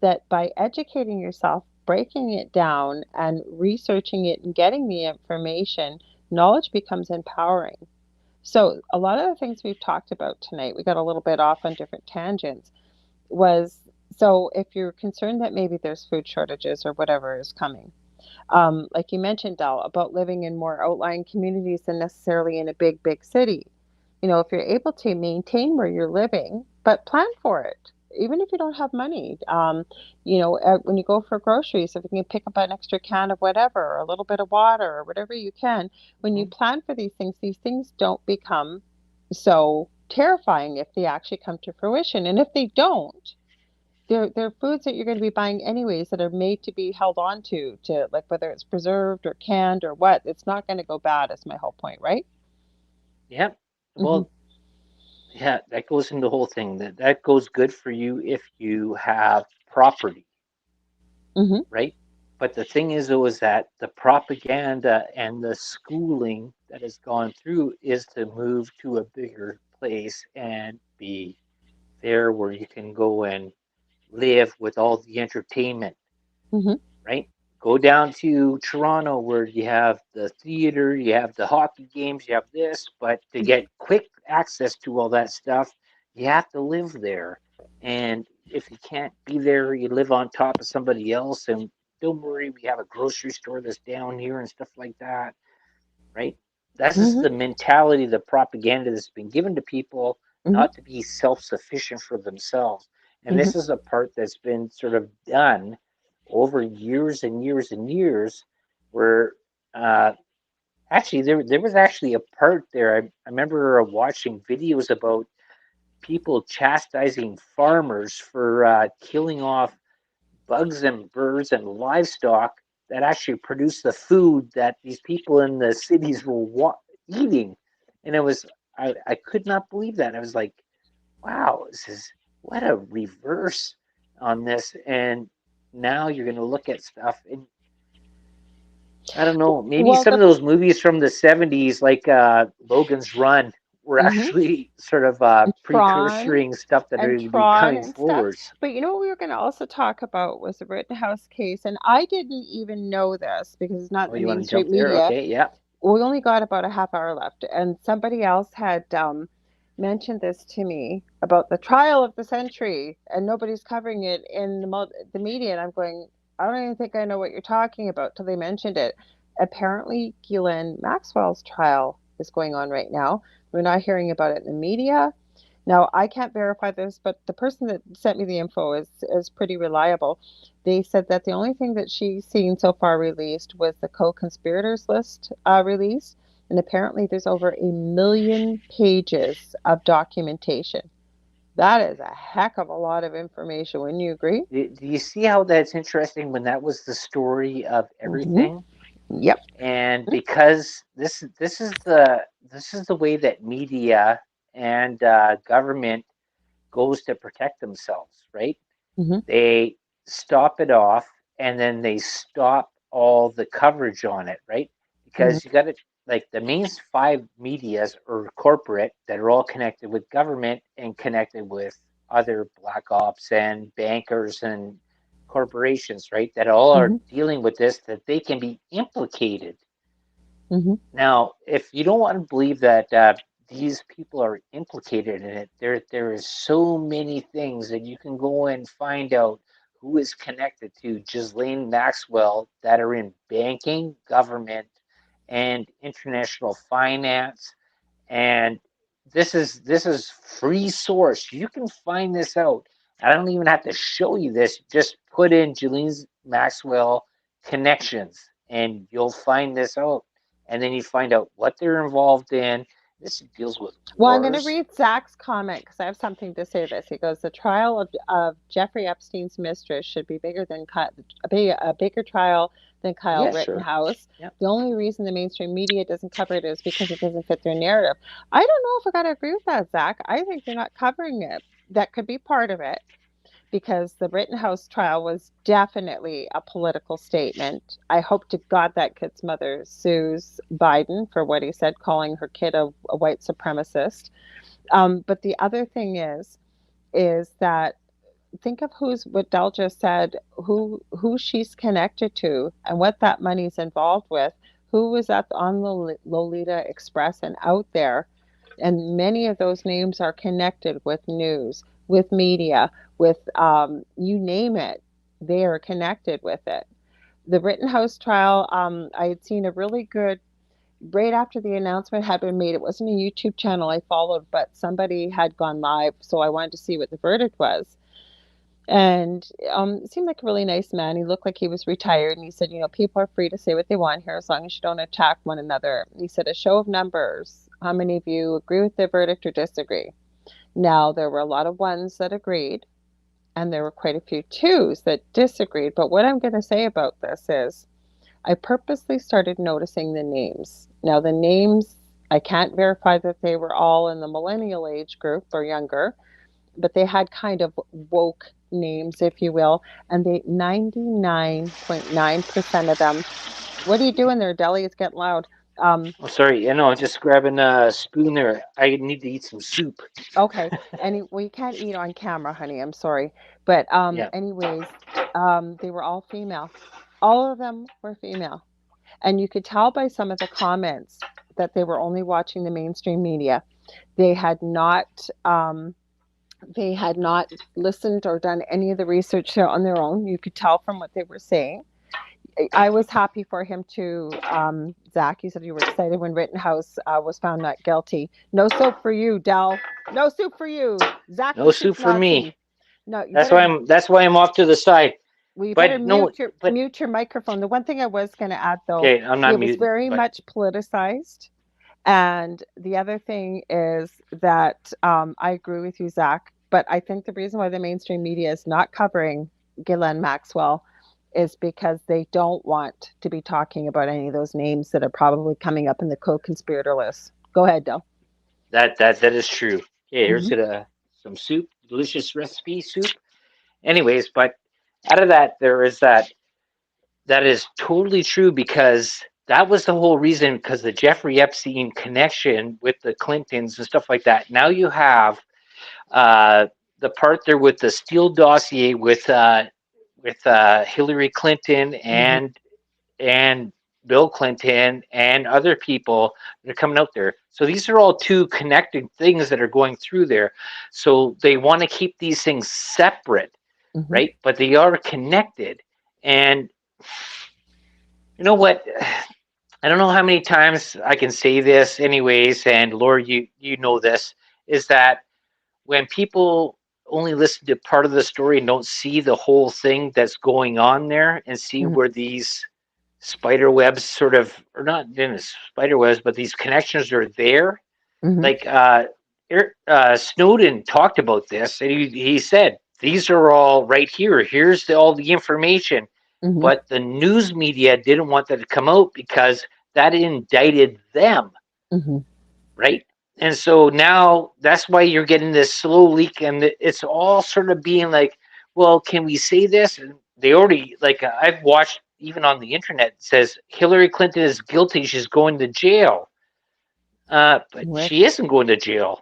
that by educating yourself, breaking it down, and researching it and getting the information, knowledge becomes empowering. So, a lot of the things we've talked about tonight, we got a little bit off on different tangents, was so if you're concerned that maybe there's food shortages or whatever is coming, like you mentioned, Del, about living in more outlying communities than necessarily in a big, big city. If you're able to maintain where you're living, but plan for it, even if you don't have money. When you go for groceries, if you can pick up an extra can of whatever, or a little bit of water, or whatever you can, when you Mhm. plan for these things don't become so terrifying if they actually come to fruition. And if they don't, they're foods that you're going to be buying anyways that are made to be held on to like whether it's preserved or canned or what, it's not going to go bad is my whole point, right? Yep. Mhm. Well, yeah, that goes into the whole thing. That goes good for you if you have property, Mhm. right? But the thing is, though, is that the propaganda and the schooling that has gone through is to move to a bigger place and be there where you can go and live with all the entertainment, Mhm. right? Go down to Toronto where you have the theater, you have the hockey games, you have this, but to get quick access to all that stuff, you have to live there. And if you can't be there, you live on top of somebody else. And don't worry, we have a grocery store that's down here and stuff like that, right? That's just Mhm. the mentality, the propaganda that's been given to people Mhm. not to be self sufficient for themselves. And Mhm. this is a part that's been sort of done over years and years and years where uh, actually there was actually a part there. I remember watching videos about people chastising farmers for killing off bugs and birds and livestock that actually produced the food that these people in the cities were eating. And it was, I could not believe that. I was like, wow, this is what a reverse on this. And now you're going to look at stuff, and I don't know, maybe Well, some of those movies from the 70s, like Logan's Run, were mhm. actually sort of Tron precursoring stuff that are and going to be Tron coming and stuff. forwards. But you know what we were going to also talk about was the Rittenhouse case, and I didn't even know this because it's not in Oh, the you want to jump mainstream there? media. Okay, yeah. We only got about a half hour left, and somebody else had mentioned this to me about the trial of the century, and nobody's covering it in the media. And I'm going, I don't even think I know what you're talking about till they mentioned it. Apparently, Ghislaine Maxwell's trial is going on right now. We're not hearing about it in the media. Now, I can't verify this, but the person that sent me the info is pretty reliable. They said that the only thing that she's seen so far released was the co-conspirators list released, and apparently there's over 1 million pages of documentation. That is a heck of a lot of information. Wouldn't you agree? Do you see how that's interesting when that was the story of Mm-hmm. everything? Yep. And because this is the way that media and government goes to protect themselves, right? Mm-hmm. They stop it off, and then they stop all the coverage on it, right? Mm-hmm. Because you got it, like the main five medias are corporate that are all connected with government and connected with other black ops and bankers and corporations, right? That all are Mm-hmm. dealing with this, that they can be implicated. Mm-hmm. Now, if you don't want to believe that these people are implicated in it, there is so many things that you can go and find out who is connected to Ghislaine Maxwell that are in banking, government, and international finance. And this is free source. You can find this out. I don't even have to show you this. Just put in Ghislaine Maxwell connections, and you'll find this out, and then you find out what they're involved in. This deals with Well, I'm going to wars. read Zach's comment because I have something to say this. He goes, the trial of Jeffrey Epstein's mistress should be bigger than a bigger trial than Kyle Yeah, sure. Rittenhouse. Yeah. The only reason the mainstream media doesn't cover it is because it doesn't fit their narrative. I don't know if I got to agree with that, Zach. I think they're not covering it. That could be part of it because the Rittenhouse trial was definitely a political statement. I hope to God that kid's mother sues Biden for what he said, calling her kid a white supremacist. But the other thing is that think of what Del just said, who she's connected to, and what that money's involved with. Who was on the Lolita Express and out there, and many of those names are connected with news, with media, with you name it, they are connected with it. The Rittenhouse trial, I had seen a really good right after the announcement had been made. It wasn't a YouTube channel I followed, but somebody had gone live, so I wanted to see what the verdict was. And it seemed like a really nice man. He looked like he was retired, and he said, people are free to say what they want here as long as you don't attack one another. He said, a show of numbers. How many of you agree with the verdict or disagree? Now, there were a lot of ones that agreed, and there were quite a few twos that disagreed. But what I'm going to say about this is I purposely started noticing the names. Now, the names, I can't verify that they were all in the millennial age group or younger, but they had kind of woke names, if you will, and they 99.9% of them. What are you doing there, Deli? It's getting loud. Oh, sorry. Yeah, no, I'm just grabbing a spoon there. I need to eat some soup. Okay. Well, you can't eat on camera, honey. I'm sorry, but Yeah. anyways, they were all female. All of them were female, and you could tell by some of the comments that they were only watching the mainstream media. They had not. They had not listened or done any of the research on their own. You could tell from what they were saying. I was happy for him too. Zach, you said you were excited when Rittenhouse was found not guilty. No soup for you, Dell. No soup for you, Zach, the No soup soup for me. Nazi. No, you That's why better. I'm off to the side. Well, you better But no, but mute your microphone. The one thing I was going to add, though, okay, I'm not it was muting. very But much politicized. And the other thing is that I agree with you, Zach. But I think the reason why the mainstream media is not covering Ghislaine Maxwell is because they don't want to be talking about any of those names that are probably coming up in the co-conspirator list. Go ahead, Dell. That is true. Okay, here's Mm-hmm. some soup, delicious recipe soup. Anyways, but out of that, there is that is totally true because that was the whole reason because the Jeffrey Epstein connection with the Clintons and stuff like that. Now you have uh, the part there with the Steele dossier with Hillary Clinton Mm-hmm. and Bill Clinton and other people that are coming out there. So these are all two connected things that are going through there. So they want to keep these things separate, Mm-hmm. right? But they are connected. And you know what? I don't know how many times I can say this, anyways. And Laura, you know this is that when people only listen to part of the story and don't see the whole thing that's going on there and see Mm-hmm. where these spider webs sort of, or not in spider webs, but these connections are there. Mm-hmm. Like Snowden talked about this, and he said these are all right here. Here's all the information, Mm-hmm. but the news media didn't want that to come out because that indicted them, Mm-hmm. right? And so now that's why you're getting this slow leak, and it's all sort of being like, well, can we say this? And they already like I've watched even on the internet it says Hillary Clinton is guilty, she's going to jail, but With she isn't going to jail.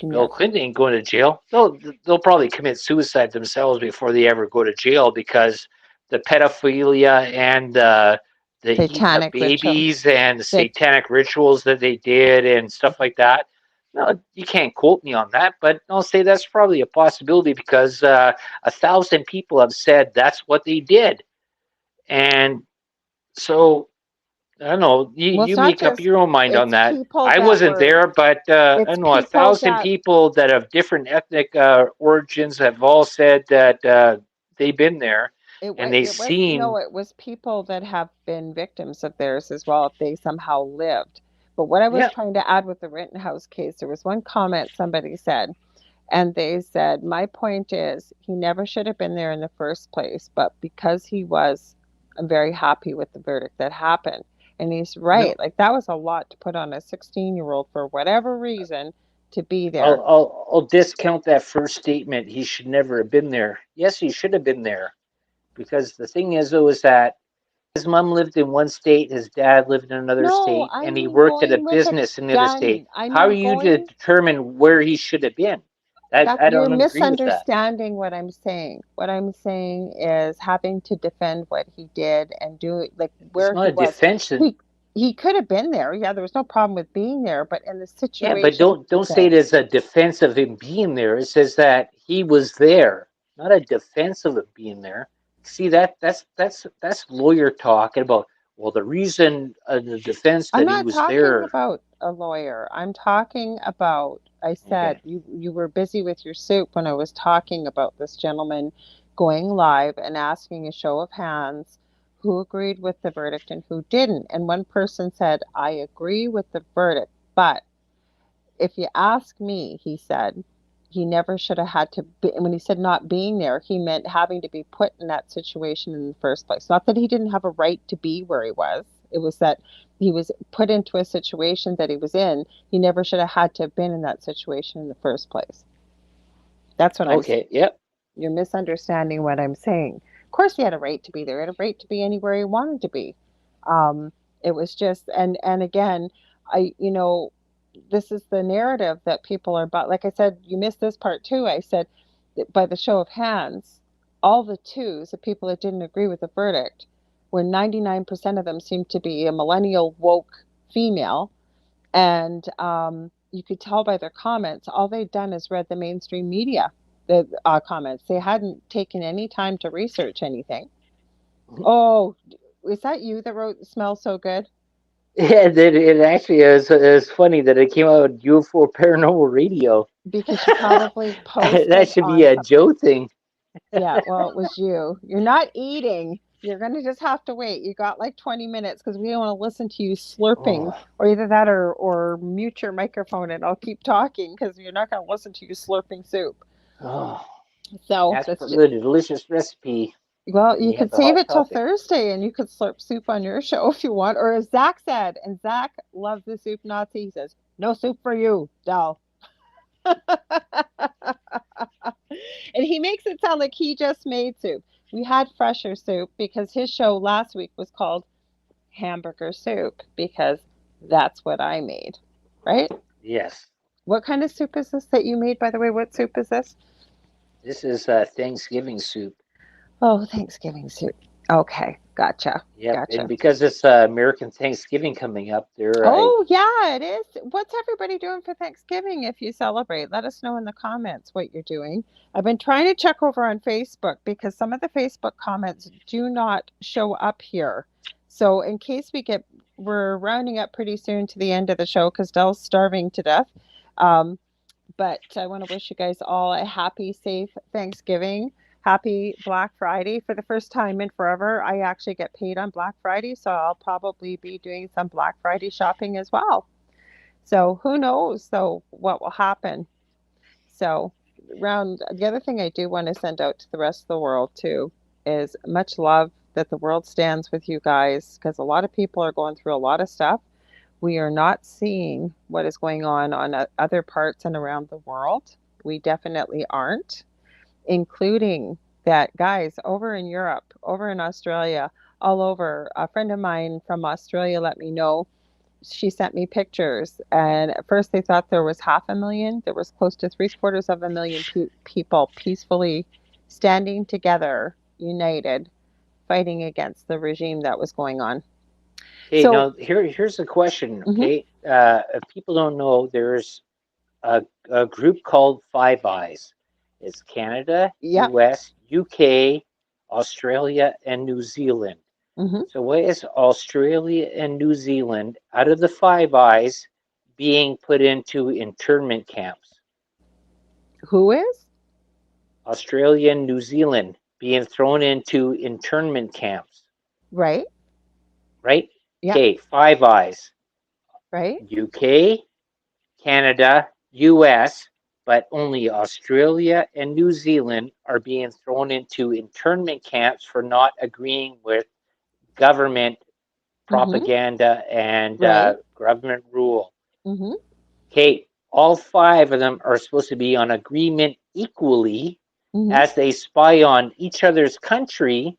Bill yeah, Clinton ain't going to jail. They'll probably commit suicide themselves before they ever go to jail because the pedophilia and the eating of satanic ritual. babies and the That satanic rituals that they did and stuff like that. No, you can't quote me on that, but I'll say that's probably a possibility because 1,000 people have said that's what they did, and so I don't know. well, it's You not make up just your own mind on it's that. people I that wasn't were there, but I it's don't know. A people thousand that people that have different ethnic origins have all said that they've been there and they've it was no, seen. it was people that have been victims of theirs as well if they somehow lived. But what I was Yeah. trying to add with the Rittenhouse case, there was one comment somebody said, and they said, my point is he never should have been there in the first place, but because he was, I'm very happy with the verdict that happened. And he's right. No. Like that was a lot to put on a 16-year-old for whatever reason to be there. I'll discount that first statement. He should never have been there. Yes, he should have been there because the thing is, though, is that his mom lived in one state, his dad lived in another No, state, I and he mean worked at a going with a business in the other state. gun. I How are mean you to going determine where he should have been? That that I you're don't agree with that. misunderstanding what I'm saying. What I'm saying is having to defend what he did and do like It's where not he a was. defense. He he could have been there. Yeah, there was no problem with being there, but in the Yeah, but situation he don't was say in. it as a defense of him being there. It says that he was there, not a defense of him being there. See that's lawyer talking about. Well, the reason the defense I'm that he not was talking there. about a lawyer. I'm talking about, I said Okay, you were busy with your soup when I was talking about this gentleman going live and asking a show of hands who agreed with the verdict and who didn't. And one person said, I agree with the verdict, but if you ask me, he said, he never should have had to be, when he said not being there, he meant having to be put in that situation in the first place. Not that he didn't have a right to be where he was. It was that he was put into a situation that he was in. He never should have had to have been in that situation in the first place. That's what I'm saying. okay, yep. You're misunderstanding what I'm saying. Of course, he had a right to be there. He had a right to be anywhere he wanted to be. Um, it was just, and again, this is the narrative that people are about. Like I said, you missed this part too. I said, by the show of hands, all the twos, the people that didn't agree with the verdict, where 99% of them seemed to be a millennial woke female. And you could tell by their comments, all they'd done is read the mainstream media, the comments. They hadn't taken any time to research anything. Mhm. Oh, is that you that wrote "Smells So Good"? Yeah, it actually is funny that it came out on UFO Paranormal Radio. Because you probably That posted should be on a something. Joe thing. Yeah, well, it was you. You're not eating. You're going to just have to wait. You got like 20 minutes because we don't want to listen to you slurping, Oh, or either that or mute your microphone and I'll keep talking because you're not going to listen to you slurping soup. oh, So that's that's for just, the delicious recipe. Well, and you you have could the save hot it till topic. Thursday and you could slurp soup on your show if you want. Or as Zach said, and Zach loves the soup Nazi, he says, no soup for you, Dal. And he makes it sound like he just made soup. We had fresher soup because his show last week was called Hamburger Soup because that's what I made, right? Yes, What kind of soup is this that you made, by the way? What soup is this? this is Thanksgiving soup. Oh, Thanksgiving soup. Okay, gotcha. Yep, and Gotcha. because it's American Thanksgiving coming up, there I Oh, yeah, it is. What's everybody doing for Thanksgiving if you celebrate? Let us know in the comments what you're doing. I've been trying to check over on Facebook because some of the Facebook comments do not show up here. So, in case we're rounding up pretty soon to the end of the show because Dell's starving to death. Um, but I want to wish you guys all a happy, safe Thanksgiving. Happy Black Friday. For the first time in forever, I actually get paid on Black Friday, so I'll probably be doing some Black Friday shopping as well. So who knows so what will happen. So round the other thing I do want to send out to the rest of the world too is much love that the world stands with you guys because a lot of people are going through a lot of stuff. We are not seeing what is going on other parts and around the world. We definitely aren't, including that, guys, over in Europe, over in Australia, all over. A friend of mine from Australia let me know. She sent me pictures, and at first they thought there was 500,000. There was close to 750,000 people peacefully standing together, united, fighting against the regime that was going on. okay. So, Now here's a question. mm-hmm, Okay, if people don't know, there's a group called Five Eyes. It's Canada, yeah, U.S., UK, Australia, and New Zealand. mm-hmm. So why is Australia and New Zealand out of the Five Eyes being put into internment camps? Who is? Australia and New Zealand being thrown into internment camps, Right, right? yeah, Okay, Five Eyes, right. UK, Canada, US, but only Australia and New Zealand are being thrown into internment camps for not agreeing with government Mm-hmm, propaganda and right. government rule. Mm-hmm, Okay, all five of them are supposed to be on agreement equally mm-hmm, as they spy on each other's country.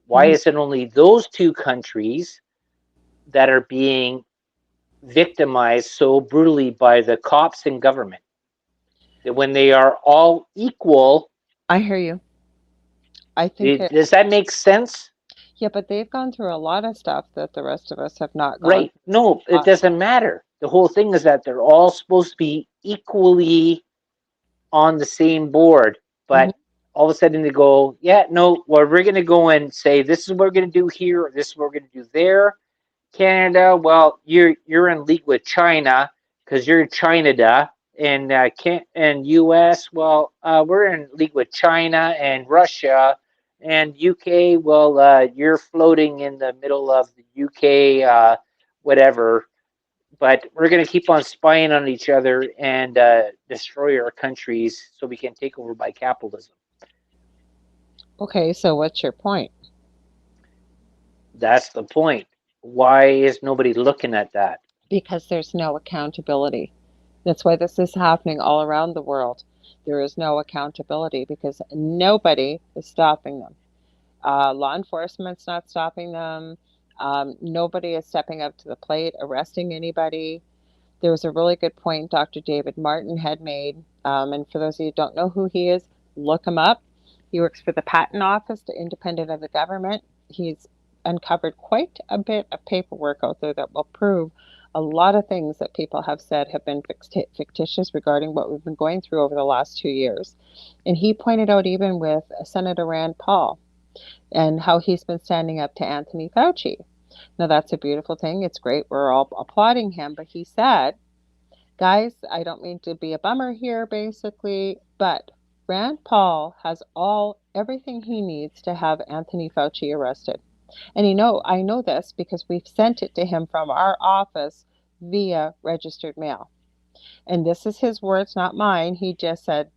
Why mm-hmm. is it only those two countries that are being victimized so brutally by the cops and government? That when they are all equal, I hear you. I think it, does that make sense? yeah, but they've gone through a lot of stuff that the rest of us have not gone Right. No, through. it doesn't matter. The whole thing is that they're all supposed to be equally on the same board, Mhm. but all of a sudden they go, yeah, no, well, we're going to go and say this is what we're going to do here, or this is what we're going to do there. Canada, well, you're in league with China because you're China, and can and U.S. Well, we're in league with China and Russia, and UK. Well, you're floating in the middle of the UK, whatever. But we're going to keep on spying on each other and destroy our countries so we can take over by capitalism. Okay, so what's your point? That's the point. Why is nobody looking at that? Because there's no accountability. That's why this is happening all around the world. There is no accountability because nobody is stopping them. Law enforcement's not stopping them. Nobody is stepping up to the plate, arresting anybody. There was a really good point Dr. David Martin had made. And for those of you who don't know who he is, look him up. He works for the Patent Office, independent of the government. He's uncovered quite a bit of paperwork out there that will prove a lot of things that people have said have been fictitious regarding what we've been going through over the last 2 years. And he pointed out, even with Senator Rand Paul, and how he's been standing up to Anthony Fauci. Now, that's a beautiful thing. It's great. We're all applauding him. But he said, guys, I don't mean to be a bummer here, basically, but Rand Paul has everything he needs to have Anthony Fauci arrested. And I know this because we've sent it to him from our office via registered mail. And this is his words, not mine. He just said,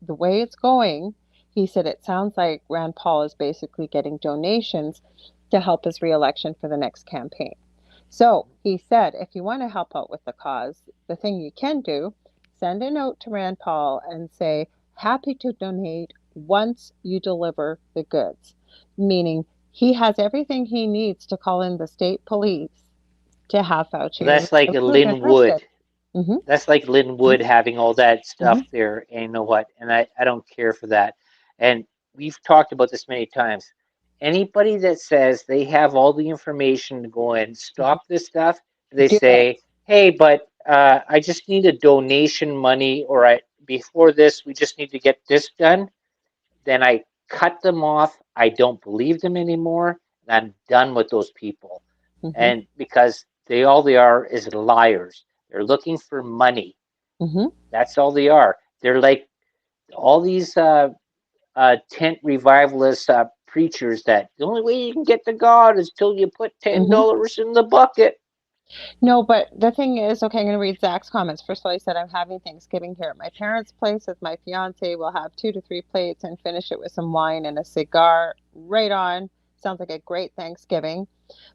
the way it's going, He said it sounds like Rand Paul is basically getting donations to help his reelection for the next campaign. So he said, if you want to help out with the cause, the thing you can do, send a note to Rand Paul and say, happy to donate once you deliver the goods. Meaning he has everything he needs to call in the state police to have Well, Fauci that's like a removed and Linwood. arrested. Mm-hmm, That's like Linwood having all that mm-hmm, stuff there, and you know what? And I don't care for that. And we've talked about this many times. Anybody that says they have all the information to go and mm-hmm. stop this stuff, they Do it. say, "Hey, but I just need a donation money, or I before this, we just need to get this done." Then I cut them off. I don't believe them anymore. And I'm done with those people. Mm-hmm, And because they are is liars. They're looking for money. mm-hmm, That's all they are. They're like all these tent revivalist preachers that the only way you can get to God is till you put ten mm-hmm. dollars in the bucket. No, but the thing is, okay, I'm going to read Zach's comments. First of all, he said, I'm having Thanksgiving here at my parents' place with my fiance. We'll have 2 to 3 plates and finish it with some wine and a cigar. Right on. Sounds like a great Thanksgiving.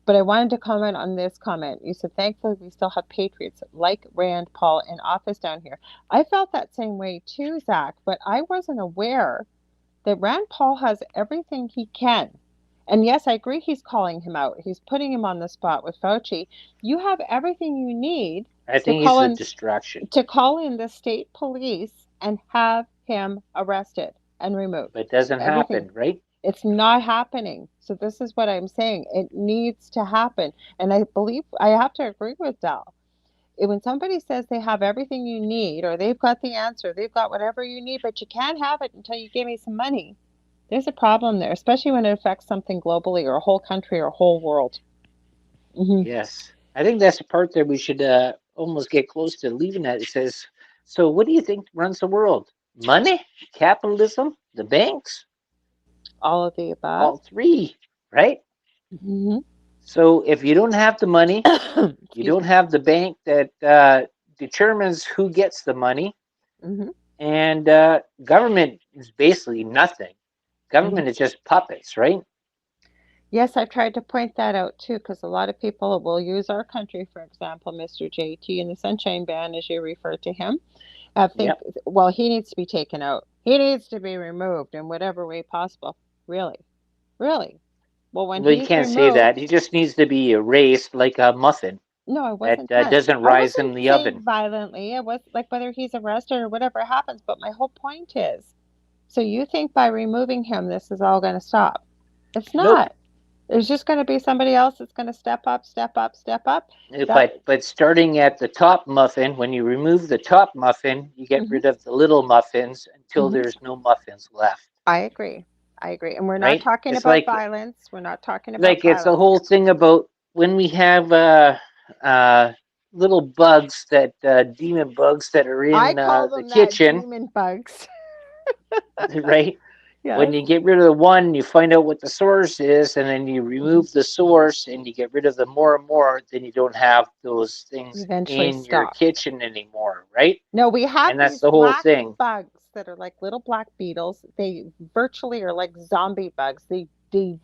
But I wanted to comment on this comment. You said, thankfully, we still have patriots like Rand Paul in office down here. I felt that same way too, Zach, but I wasn't aware that Rand Paul has everything he can. And yes, I agree he's calling him out. He's putting him on the spot with Fauci. You have everything you need I to think he's call a in distraction, the state police and have him arrested and removed. but it doesn't Everything. happen, right? It's not happening. So this is what I'm saying. It needs to happen. And I believe I have to agree with Dal. When somebody says they have everything you need or they've got the answer, they've got whatever you need, but you can't have it until you give me some money, there's a problem there, especially when it affects something globally or a whole country or a whole world. Hmm. Yes, I think that's the part that we should almost get close to leaving at. It says, so what do you think runs the world? Money, capitalism, the banks, All of the above. all three, right? Hmm. So if you don't have the money, you Excuse don't me. have the bank that determines who gets the money, Hmm. and government is basically nothing. Hmm. Government is just puppets, right? Yes, I've tried to point that out too, because a lot of people will use our country, for example, Mr. JT and the Sunshine Band, as you refer to him. I think, Yep. well, he needs to be taken out. He needs to be removed in whatever way possible. Really, really. Well, when Well, you he's can't say that. removed, He just needs to be erased like a muffin no, I that wasn't done. doesn't I rise in wasn't the saying oven. violently. I was like whether he's arrested or whatever happens. But my whole point is, so you think by removing him, this is all going to stop? It's Nope. not. There's just going to be somebody else that's going to step up, step up, step up. That. But starting at the top muffin, when you remove the top muffin, you get Hmm. rid of the little muffins until Hmm. there's no muffins left, I agree. I agree. And we're not right? talking It's about violence. We're not talking about like it's a violence. whole thing about when we have uh, little bugs that demon bugs that are I in call the them that kitchen, demon bugs. right? When Yes. you get rid of the one, you find out what the source is, and then you Hmm. remove the source and you get rid of the more and more, then you don't have those things Eventually in your stop. kitchen anymore, right? No, we have And that's these the whole black thing, bugs that are like little black beetles. They virtually are like zombie bugs. They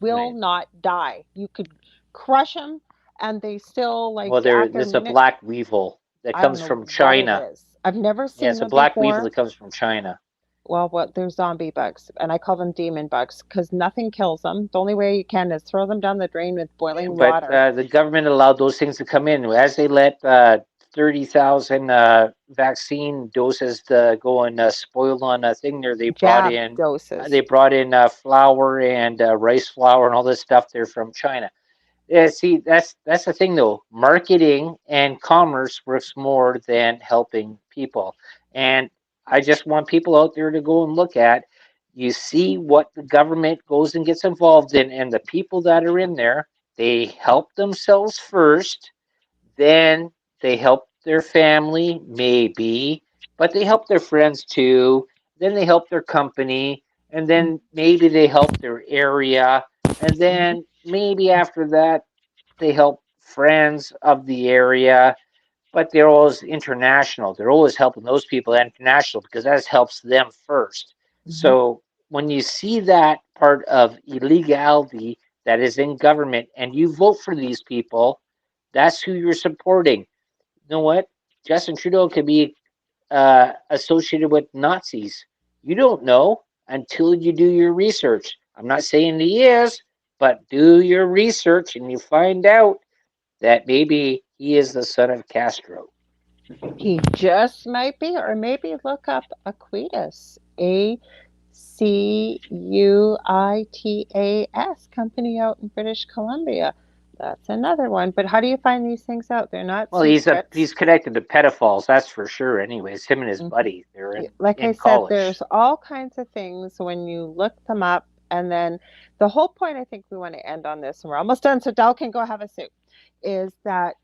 will right? not die. You could crush them and they still like Well, after a there's a minute. black weevil that I don't comes know from what it China. is. I've never Yeah, seen it's a them black weevil before. that comes from China. Well, what they're zombie bugs, and I call them demon bugs because nothing kills them. The only way you can is throw them down the drain with boiling But water. the government allowed those things to come in as they let 30,000 vaccine doses go and spoil on a thing there. Jab doses. They brought in flour and rice flour and all this stuff there from China. Yeah, see, that's the thing though. Marketing and commerce works more than helping people. And I just want people out there to go and look at. You see what the government goes and gets involved in, and the people that are in there, they help themselves first, then they help their family, maybe, but they help their friends too. Then they help their company, and Mm-hmm. then maybe they help their area, and then maybe after that they help friends of the area, but they're always international. They're always helping those people international because that helps them first. Mm-hmm. So when you see that part of illegality that is in government and you vote for these people, that's who you're supporting. You know what? Justin Trudeau could be associated with Nazis. You don't know until you do your research. I'm not saying he is, but do your research and you find out that maybe he is the son of Castro. He just might be, or maybe look up Aquitas, Acuitas, company out in British Columbia. That's another one. But how do you find these things out? They're not Well, secrets. he's connected to pedophiles, that's for sure. Anyways, him and his Mm-hmm. buddy, they're Like I in said, college. there's all kinds of things when you look them up. And then the whole point, I think we want to end on this, and we're almost done, so Del can go have a soup, is that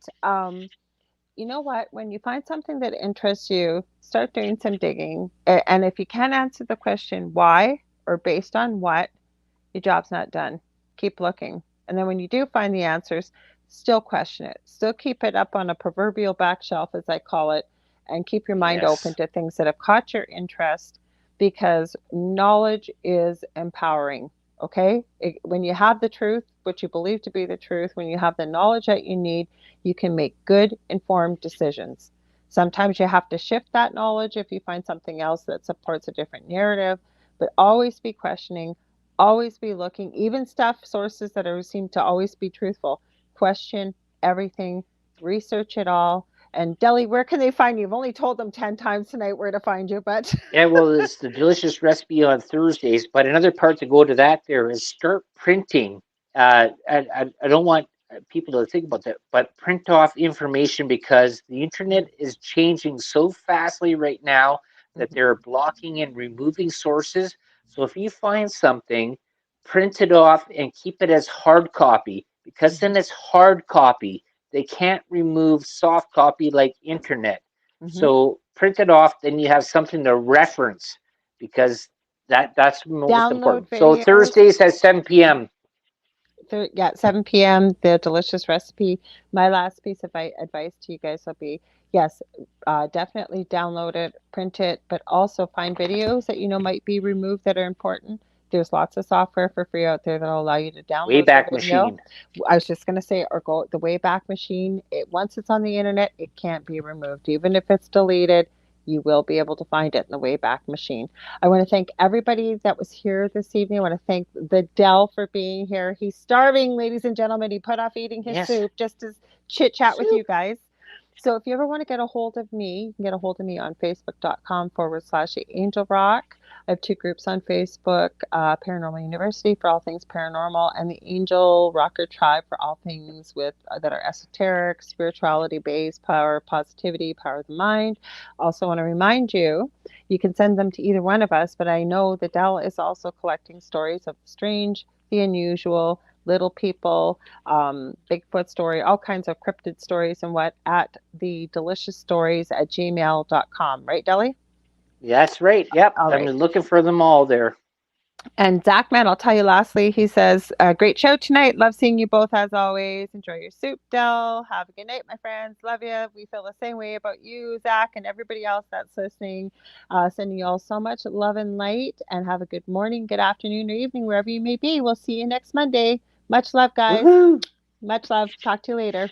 you know what? When you find something that interests you, start doing some digging. And if you can't answer the question why or based on what, your job's not done. Keep looking. And then when you do find the answers, still question it. Still keep it up on a proverbial back shelf, as I call it, and keep your mind open Yes. to things that have caught your interest because knowledge is empowering. Okay? When you have the truth, what you believe to be the truth, when you have the knowledge that you need, you can make good, informed decisions. Sometimes you have to shift that knowledge if you find something else that supports a different narrative, but always be questioning, always be looking, even stuff sources that are seem to always be truthful. Question everything, research it all. And Deli, where can they find you? I've only told them 10 times tonight where to find you, but Yeah, well, it's the delicious recipe on Thursdays. But another part to go to that there is start printing. I don't want people to think about that, but print off information because the internet is changing so fastly right now that Mhm, they're blocking and removing sources. So if you find something, print it off and keep it as hard copy because mhm, then it's hard copy. They can't remove soft copy like internet. mhm. So print it off, then you have something to reference because that's most Download important. So videos. Thursdays at 7 p.m. Yeah, 7 p.m. The delicious recipe. My last piece of advice to you guys will be yes, definitely download it, print it, but also find videos that you know might be removed that are important. There's lots of software for free out there that'll allow you to download the Wayback video. Machine. I was just going to say, or go the Wayback Machine. Once it's on the internet, it can't be removed. Even if it's deleted, you will be able to find it in the Wayback Machine. I want to thank everybody that was here this evening. I want to thank the Dell for being here. He's starving, ladies and gentlemen. He put off eating his Yes. soup just to chit chat with you Soup. guys. So if you ever want to get a hold of me, you can get a hold of me on facebook.com/the Angel Rock. I have two groups on Facebook, Paranormal University for all things paranormal, and the Angel Rocker Tribe for all things with that are esoteric, spirituality based, power, positivity, power of the mind. Also want to remind you, you can send them to either one of us, but I know that Dell is also collecting stories of the strange, the unusual, little people, Bigfoot story, all kinds of cryptid stories and what at the delicious stories at gmail.com. Right, Deli? That's right. Yep. All I'm right. looking for them all there. And Zachman, I'll tell you lastly, he says, great show tonight. Love seeing you both as always. Enjoy your soup, Del. Have a good night, my friends. Love you. We feel the same way about you, Zach, and everybody else that's listening. Sending you all so much love and light, and have a good morning, good afternoon, or evening, wherever you may be. We'll see you next Monday. Much love, guys. Woohoo! Much love. Talk to you later.